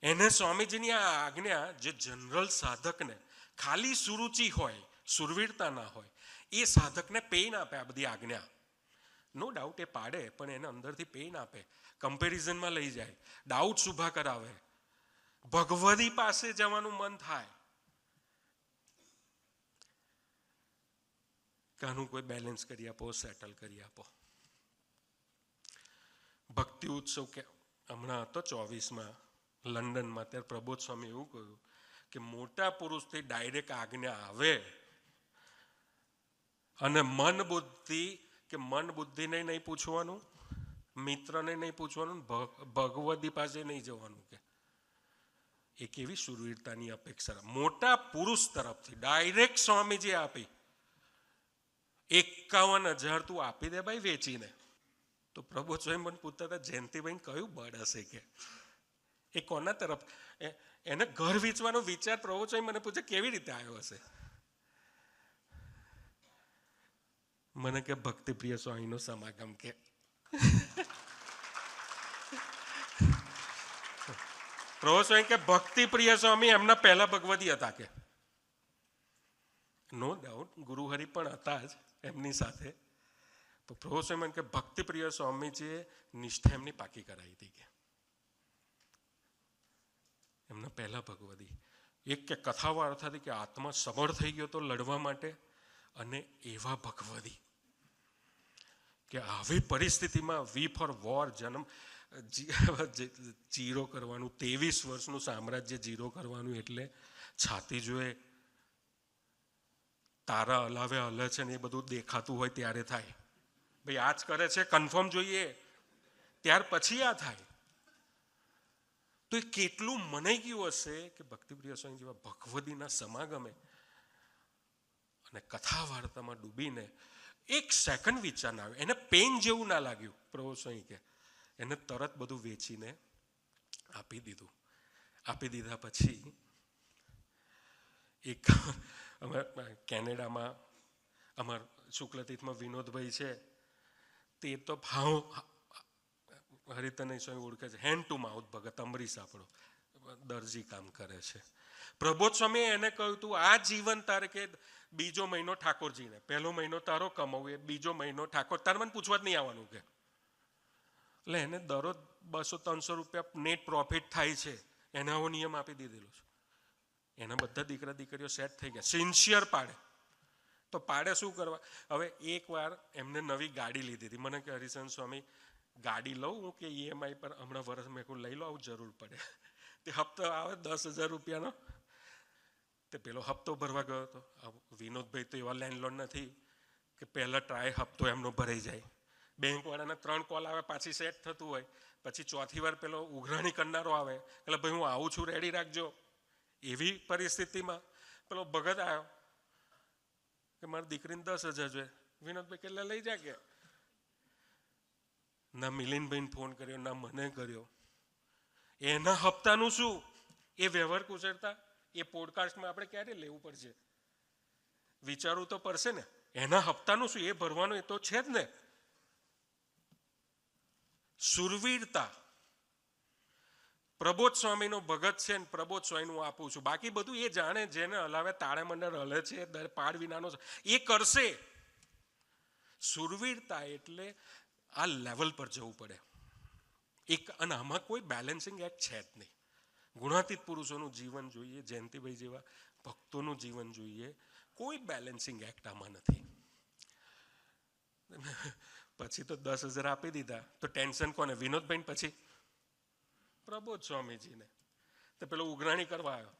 એને સ્વામીજીની આ આજ્ઞા જે જનરલ સાધકને ખાલી સુરુચિ હોય, સુરવીરતા ના હોય, એ સાધકને પેઇન આપે. આ બધી આજ્ઞા નો ડાઉટ એ પાડે, પણ એને અંદરથી પેઇન આપે, કમ્પેરિઝનમાં લઈ જાય, ડાઉટ્સ ઊભા કરાવે, ભગવદી પાસે જવાનું મન થાય કે આનું કોઈ બેલેન્સ કરી આપો, સેટલ કરી આપો. ભક્તિ ઉત્સવ કે હમણાં હતો 24માં લંડનમાં, ત્યારે પ્રબોધ સ્વામી એવું કહ્યું કે મોટા પુરુષથી ડાયરેક્ટ આજ્ઞા આવે અને મન બુદ્ધિને નહીં પૂછવાનું, મિત્રને નહીં પૂછવાનું, ભગવદી પાસે નહીં જવાનું. કે એ કેવી શુરવીરતાની અપેક્ષા મોટા પુરુષ તરફથી ડાયરેક્ટ સ્વામીજી આપી. 51,000 તું આપી દે ભાઈ વેચીને. તો પ્રબોધ સ્વામી મને પૂછતા હતા, જયંતિભાઈ કયું બળ હશે કે એ કોના તરફ, એને ઘર વેચવાનો વિચાર પ્રભુ સ્વામી મને પૂછે કેવી રીતે આવ્યો હશે? મને કે ભક્તિ પ્રિય સ્વામીનો સમાગમ કે પ્રભુ સ્વામી કે ભક્તિ પ્રિય સ્વામી એમના પહેલા ભગવદી હતા કે નો ડાઉટ ગુરુહરિ પણ હતા જ એમની સાથે. તો પ્રભુ સ્વામી કે ભક્તિ પ્રિય સ્વામીજીએ નિષ્ઠા એમની પાકી કરાવી હતી કે એમના પહેલા ભગવદી એક કે કથાઓ અર્થ હતી કે આત્મા સબળ થઈ ગયો તો લડવા માટે, અને એવા ભગવદી કે આવી પરિસ્થિતિમાં વી ફોર વોર જન્મ જીરો કરવાનું, 23 વર્ષનું સામ્રાજ્ય જીરો કરવાનું એટલે છાતી જોએ તારા હલાવે હલે છે ને એ બધું દેખાતું હોય ત્યારે થાય. ભાઈ આ જ કરે છે કન્ફર્મ જોઈએ ત્યાર પછી આ થાય. તો એ કેટલું મનાઈ ગયું હશે કે ભક્તિપ્રિય સ્વામી જેવા ભગવદીના સમાગમે અને કથા વાર્તામાં ડૂબીને એક સેકન્ડ વિચાર ના આવ્યો, એને પેન જેવું ના લાગ્યું. પ્રભુ સ્વામી કે એને તરત બધું વેચીને આપી દીધું. આપી દીધા પછી એક કેનેડામાં અમારા શુક્લતીર્થમાં વિનોદભાઈ છે, તે તો ભાવ હરિતનય સ્વામી ઓળખે છે, હેન્ડ ટુ માઉથ ભગત અમરીશ આપણો દરજી કામ કરે છે. પ્રબોધ સ્વામીએ એને કહ્યું તું આ જીવન તારે કે બીજો મહિનો ઠાકોરજીને, પહેલો મહિનો તારો કમાવું, એ બીજો મહિનો ઠાકોર, તારે મને પૂછવા જ નહીં આવવાનું કે. એટલે એને દરરોજ 200-300 રૂપિયા નેટ પ્રોફિટ થાય છે, એને આવો નિયમ આપી દીધેલો છે. એના બધા દીકરા દીકરીઓ સેટ થઈ ગયા, સિન્સિયર પાડે. તો પાડે શું કરવા? હવે એકવાર એમને નવી ગાડી લીધી હતી. મને કે હરિશન સ્વામી ગાડી લઉં હું કે EMI પર હમણાં વર્ષ મેં કહું લઈ લો, આવું જરૂર પડે. તે હપ્તો આવે 10,000 રૂપિયાનો, તે પેલો હપ્તો ભરવા ગયો હતો. વિનોદભાઈ તો એવા લેન્ડલોર્ડ નથી કે પહેલા ટ્રાય હપ્તો એમનો ભરાઈ જાય. બેંકવાળાના 3 કોલ આવે પાછી સેટ થતું હોય, પછી ચોથી વાર પેલો ઉઘરાણી કરનારો આવે, એટલે ભાઈ હું આવું છું રેડી રાખજો. એવી પરિસ્થિતિમાં પેલો ભગત આવ્યો કે મારી દીકરીને 10,000 જોઈએ. વિનોદભાઈ કેટલા લઈ જા કે. ના મિલિનભાઈને ફોન કર્યો, ના મને કર્યો. એના હપ્તાનું શું એ વ્યવહાર કુશળતા એ પોડકાસ્ટમાં આપણે ક્યારે લેવું પડશે, વિચારવું તો પડશે ને. એના હપ્તાનું શું એ ભરવાનું, એ તો છે જ ને. સુરવીરતા પ્રબોધ સ્વામીનો ભગત છે ને પ્રબોધ સ્વામીનું આપું છું. બાકી બધું એ જાણે, જેને હલાવે તાળે મંડળ હલે છે, પાડ વિનાનો એ કરશે. સુરવીરતા એટલે આ લેવલ પર જવું પડે એક, અને આમાં કોઈ બેલેન્સિંગ એક્ટ છે જ નહીં. ગુણાતીત પુરુષોનું જીવન જોઈએ, જયંતિભાઈ જેવા ભક્તોનું જીવન જોઈએ, કોઈ બેલેન્સિંગ એક્ટ આમાં નથી. પછી તો 10,000 આપી દીધા તો ટેન્શન કોને? વિનોદભાઈ પછી પ્રબોધ સ્વામીજીને. તો પેલો ઉઘરાણી કરવા આવ્યો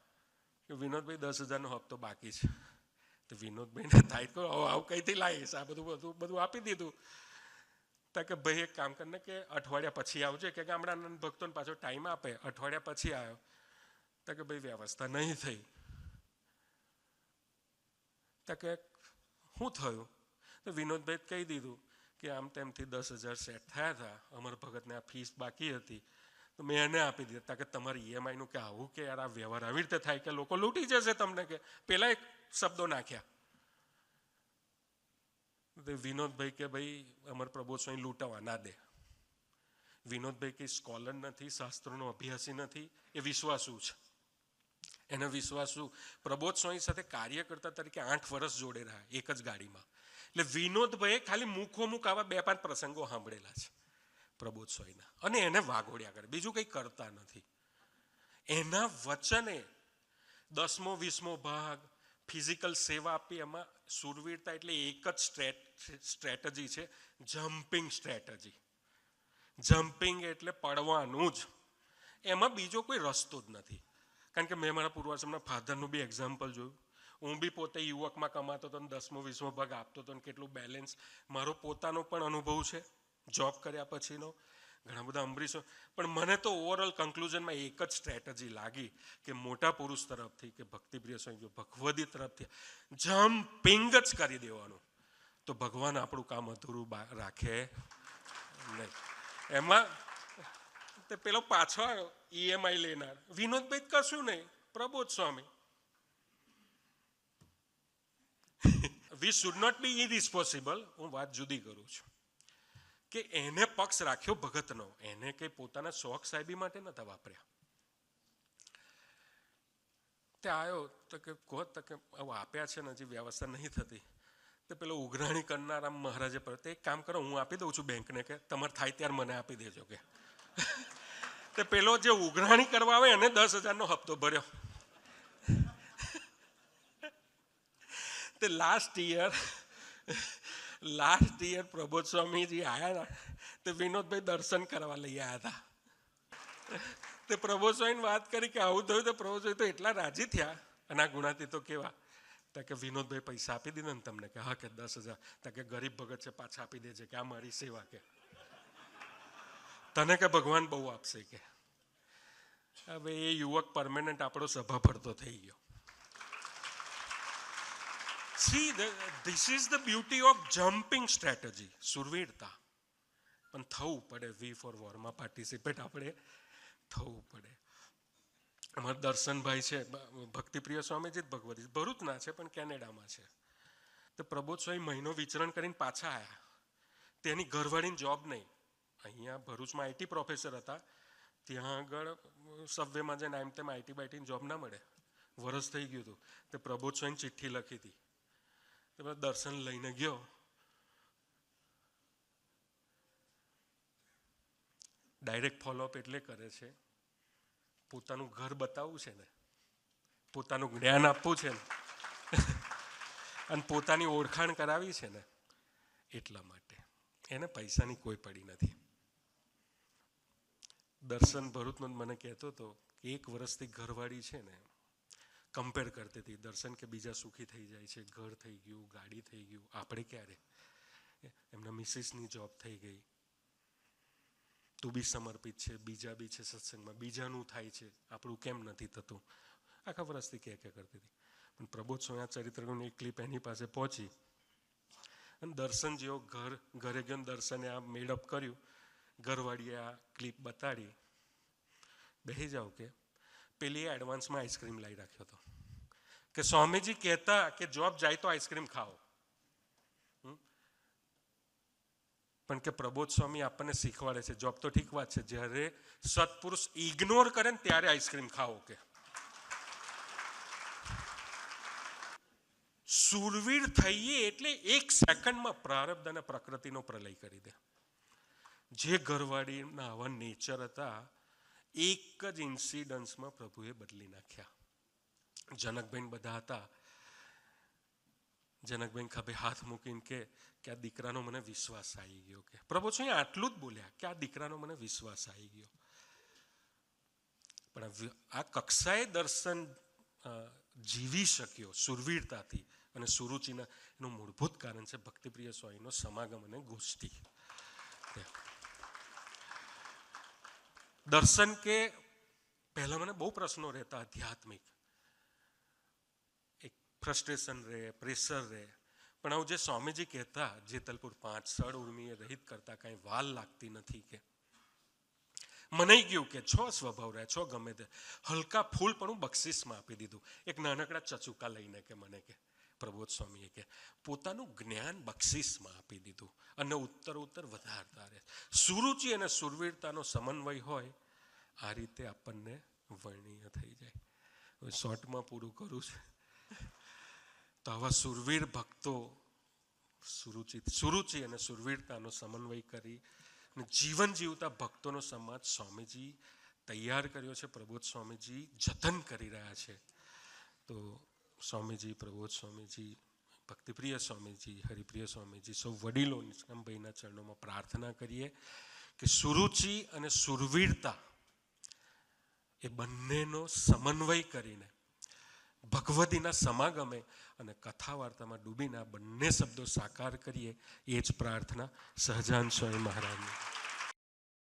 કે વિનોદભાઈ 10,000નો હપ્તો બાકી છે. તો વિનોદભાઈને થાય તો આવું કઈથી લાવીશ, આ બધું આપી દીધું. તો કે ભાઈ એક કામ કરીને કે અઠવાડિયા પછી આવજે, કે ગામડાના ભક્તોને પાછો ટાઈમ આપે. અઠવાડિયા પછી આવ્યો તો કે ભાઈ વ્યવસ્થા નહીં થઈ. તો કે શું થયું? તો વિનોદભાઈ કહી દીધું કે આમ તેમથી 10,000 સેટ થયા હતા, અમારા ભગતને આ ફીસ બાકી હતી તો મેં એને આપી દીધા. કે તમારી EMIનું કે આવું કે યાર આ વ્યવહાર આવી રીતે થાય કે લોકો લૂંટી જશે તમને, કે પેલા એક શબ્દો નાખ્યા. વિનોદભાઈ કે ભાઈ અમર પ્રબોધ સ્વામી લૂંટાવા ના દે. વિનોદભાઈ કે સ્કોલર નથી, શાસ્ત્રોનો અભ્યાસી નથી, એ વિશ્વાસુ છે. એને વિશ્વાસ શું, પ્રબોધ સ્વામી સાથે કાર્યકર્તા તરીકે 8 વર્ષ જોડે રહ્યા એક જ ગાડીમાં. એટલે વિનોદભાઈએ ખાલી મુખોમુખ આવા 2-5 પ્રસંગો સાંભળેલા છે પ્રબોધ સ્વામીના, અને એને વાગોડ્યા કરે, બીજું કંઈ કરતા નથી. એના વચને 10મો 20મો ભાગ ફિઝિકલ સેવા આપી, એમાં શૂરવીરતા એટલે એક જ સ્ટ્રેટેજી છે, જમ્પિંગ સ્ટ્રેટેજી. જમ્પિંગ એટલે પડવાનું જ, એમાં બીજો કોઈ રસ્તો જ નથી. કારણ કે મેં મારા પૂર્વાશ્રમના ફાધરનું બી એક્ઝામ્પલ જોયું. હું બી પોતે યુવકમાં કમાતો હતો ને 10મો 20મો ભાગ આપતો હતો ને કેટલું બેલેન્સ. મારો પોતાનો પણ અનુભવ છે જોબ કર્યા પછીનો, ઘણા બધા અમરીશો. પણ મને તો ઓવરઓલ કન્ક્લુઝનમાં એક જ સ્ટ્રેટેજી લાગી કે મોટા પુરુષ તરફથી કે ભક્તિપ્રિય સ્વામી ભગવદી તરફથી જમ્પિંગ જ કરી દેવાનું, તો ભગવાન આપણું કામ અધૂરું રાખે નહીં. એમાં તે પેલો પાછો EMI લેનાર વિનોદભાઈ કશું નહીં, Prabodh Swami. We should not be irresponsible. હું વાત જુદી કરું છું કે એને પક્ષ રાખ્યો ભગતનો, એને કંઈ પોતાના શોખ સાહેબી માટે નતા વાપર્યા. તે આવ્યો તો કે કહો તો કે આપ્યા છે ને હજી વ્યવસ્થા નહીં થતી. તે પેલો ઉઘરાણી કરનાર આમ મહારાજે પર, તે એક કામ કરો, હું આપી દઉં છું બેંકને, કે તમારે થાય ત્યારે મને આપી દેજો કે. તે પેલો જે ઉઘરાણી કરવા આવે એને 10,000નો હપ્તો ભર્યો. તે લાસ્ટ યર પ્રબોધ સ્વામીજી આવ્યા ને, તે વિનોદભાઈ દર્શન કરવા લઈ આવ્યા હતા. તે પ્રબોધ સ્વામીને વાત કરી કે આવું થયું, તો પ્રબોધ સ્વામી તો એટલા રાજી થયા. અને આ ગુણાતી તો કેવા, કે વિનોદભાઈ પૈસા આપી દીધા ને તમને, કે હા કે 10,000, કે ગરીબ ભગત છે પાછા આપી દેજે, કે આ મારી સેવા, કે તને કે ભગવાન બહુ આપશે કે. હવે એ યુવક પરમેનન્ટ આપણો સભા પડતો થઈ ગયો. See, this is the beauty of jumping strategy, સુરવીરતા. પણ થવું પડે, વી ફોર વોરમાં પાર્ટિસિપેટ આપણે થવું પડે. અમારા દર્શનભાઈ છે, ભક્તિપ્રિય સ્વામીજી જ ભગવતી, ભરૂચના છે પણ કેનેડામાં છે. તો પ્રબોધ સ્વામી મહિનો વિચરણ કરીને પાછા આવ્યા. તેની ઘરવાળીની જોબ નહીં, અહીંયા ભરૂચમાં IT પ્રોફેસર હતા, ત્યાં આગળ સબવેમાં જઈને આમ તેમ IT બાઈટીની જોબ ના મળે. વરસ થઈ ગયું હતું. તે પ્રબોધ સ્વામી ચિઠ્ઠી લખી હતી. તે દર્શન લઈને ગયો. ડાયરેક્ટ ફોલોઅપ એટલે કરે છે, પોતાનું ઘર બતાવવું છે ને, પોતાનું જ્ઞાન આપવું છે ને, અને પોતાની ઓળખાણ કરાવી છે ને, એટલા માટે. એને પૈસાની કોઈ પડી નથી. દર્શન ભરૂચનો મને કહેતો હતો કે 1 વર્ષથી ઘરવાળી છે ને, કમ્પેર કરતી હતી. દર્શન કે બીજા સુખી થઈ જાય છે, ઘર થઈ ગયું, ગાડી થઈ ગયું, આપણે ક્યારે? એમના મિસિસની જોબ થઈ ગઈ, તું બી સમર્પિત છે, બીજા બી છે સત્સંગમાં, બીજાનું થાય છે, આપણું કેમ નથી થતું? આખા વર્ષથી કે કરતી હતી. પણ પ્રબોધ સ્વામી ચરિત્રની એક ક્લિપ એની પાસે પહોંચી, અને દર્શન જેવો ઘરે ગયો, દર્શને આ મેડઅપ કર્યું, ઘરવાળીએ આ ક્લિપ બતાડી, બેસી જાઓ કે. પેલી એડવાન્સમાં આઈસ્ક્રીમ લાવી રાખ્યો હતો કે સ્વામીજી કહેતા કે જોબ જાય તો આઈસ્ક્રીમ ખાઓ. પણ કે પ્રબોધ સ્વામી આપણને શીખવાડે છે, જોબ તો ઠીક વાત છે, જ્યારે સત્પુરુષ ઇગ્નોર કરે ને ત્યારે આઈસ્ક્રીમ ખાઓ કે. સુરવીર થઈએ એટલે 1 સેકન્ડમાં પ્રારબ્ધ અને પ્રકૃતિનો પ્રલય કરી દે. જે ઘરવાળીના આવા નેચર હતા, એક જ ઇન્સિડન્સમાં પ્રભુએ બદલી નાખ્યા. જનકભાઈ બધા હતા, જનકભાઈ ખભે હાથ મૂકીને કે આ દીકરાનો મને વિશ્વાસ આવી ગયો. કે પ્રભુ સ્વામી આટલું જ બોલ્યા કે આ દીકરાનો મને વિશ્વાસ આવી ગયો. પણ આ કક્ષાએ દર્શન જીવી શક્યો સુરવીરતાથી અને સુરુચિના, એનું મૂળભૂત કારણ છે ભક્તિપ્રિય સ્વામીનો સમાગમ અને ગોષ્ઠી. દર્શન કે પહેલા મને બહુ પ્રશ્નો રહેતા આધ્યાત્મિક, એક ફ્રસ્ટ્રેશન રહે, પ્રેશર રહે. પણ આવું જે સ્વામીજી કહેતા, જેતલપુર 5 સળ ઉર્મીએ રહિત કરતા કાંઈ વાલ લાગતી નથી. કે મને ગયું કે છો સ્વભાવ રહે, છો ગમે તે હલકા ફૂલ પણ હું બક્ષિસમાં આપી દીધું. એક નાનકડા ચચુકા લઈને કે મને કે પ્રબોધ સ્વામીએ કે પોતાનું જ્ઞાન બક્ષિસમાં આપી દીધું, અને ઉત્તર વધારતા રહે. સુરુચિ અને સુરવીરતાનો સમન્વય હોય, આ રીતે આપણને વર્ણનીય થઈ જાય. શોર્ટમાં પૂરું કરું છું. તો આવા સુરવીર ભક્તો, સુરુચિ અને સુરવીરતાનો સમન્વય કરી અને જીવન જીવતા ભક્તોનો સમાજ સ્વામીજી તૈયાર કર્યો છે. પ્રબોધ સ્વામીજી જતન કરી રહ્યા છે. તો સ્વામીજી, પ્રબોધ સ્વામીજી, ભક્તિપ્રિય સ્વામીજી, હરિપ્રિય સ્વામીજી, સૌ વડીલો નિષ્કામભાઈના ચરણોમાં પ્રાર્થના કરીએ કે સુરુચિ અને સુરવીરતા એ બંનેનો સમન્વય કરીને ભગવતીના સમાગમે અને કથા વાર્તામાં ડૂબીને આ બંને શબ્દો સાકાર કરીએ, એ જ પ્રાર્થના સહજાનંદ સ્વામી મહારાજની.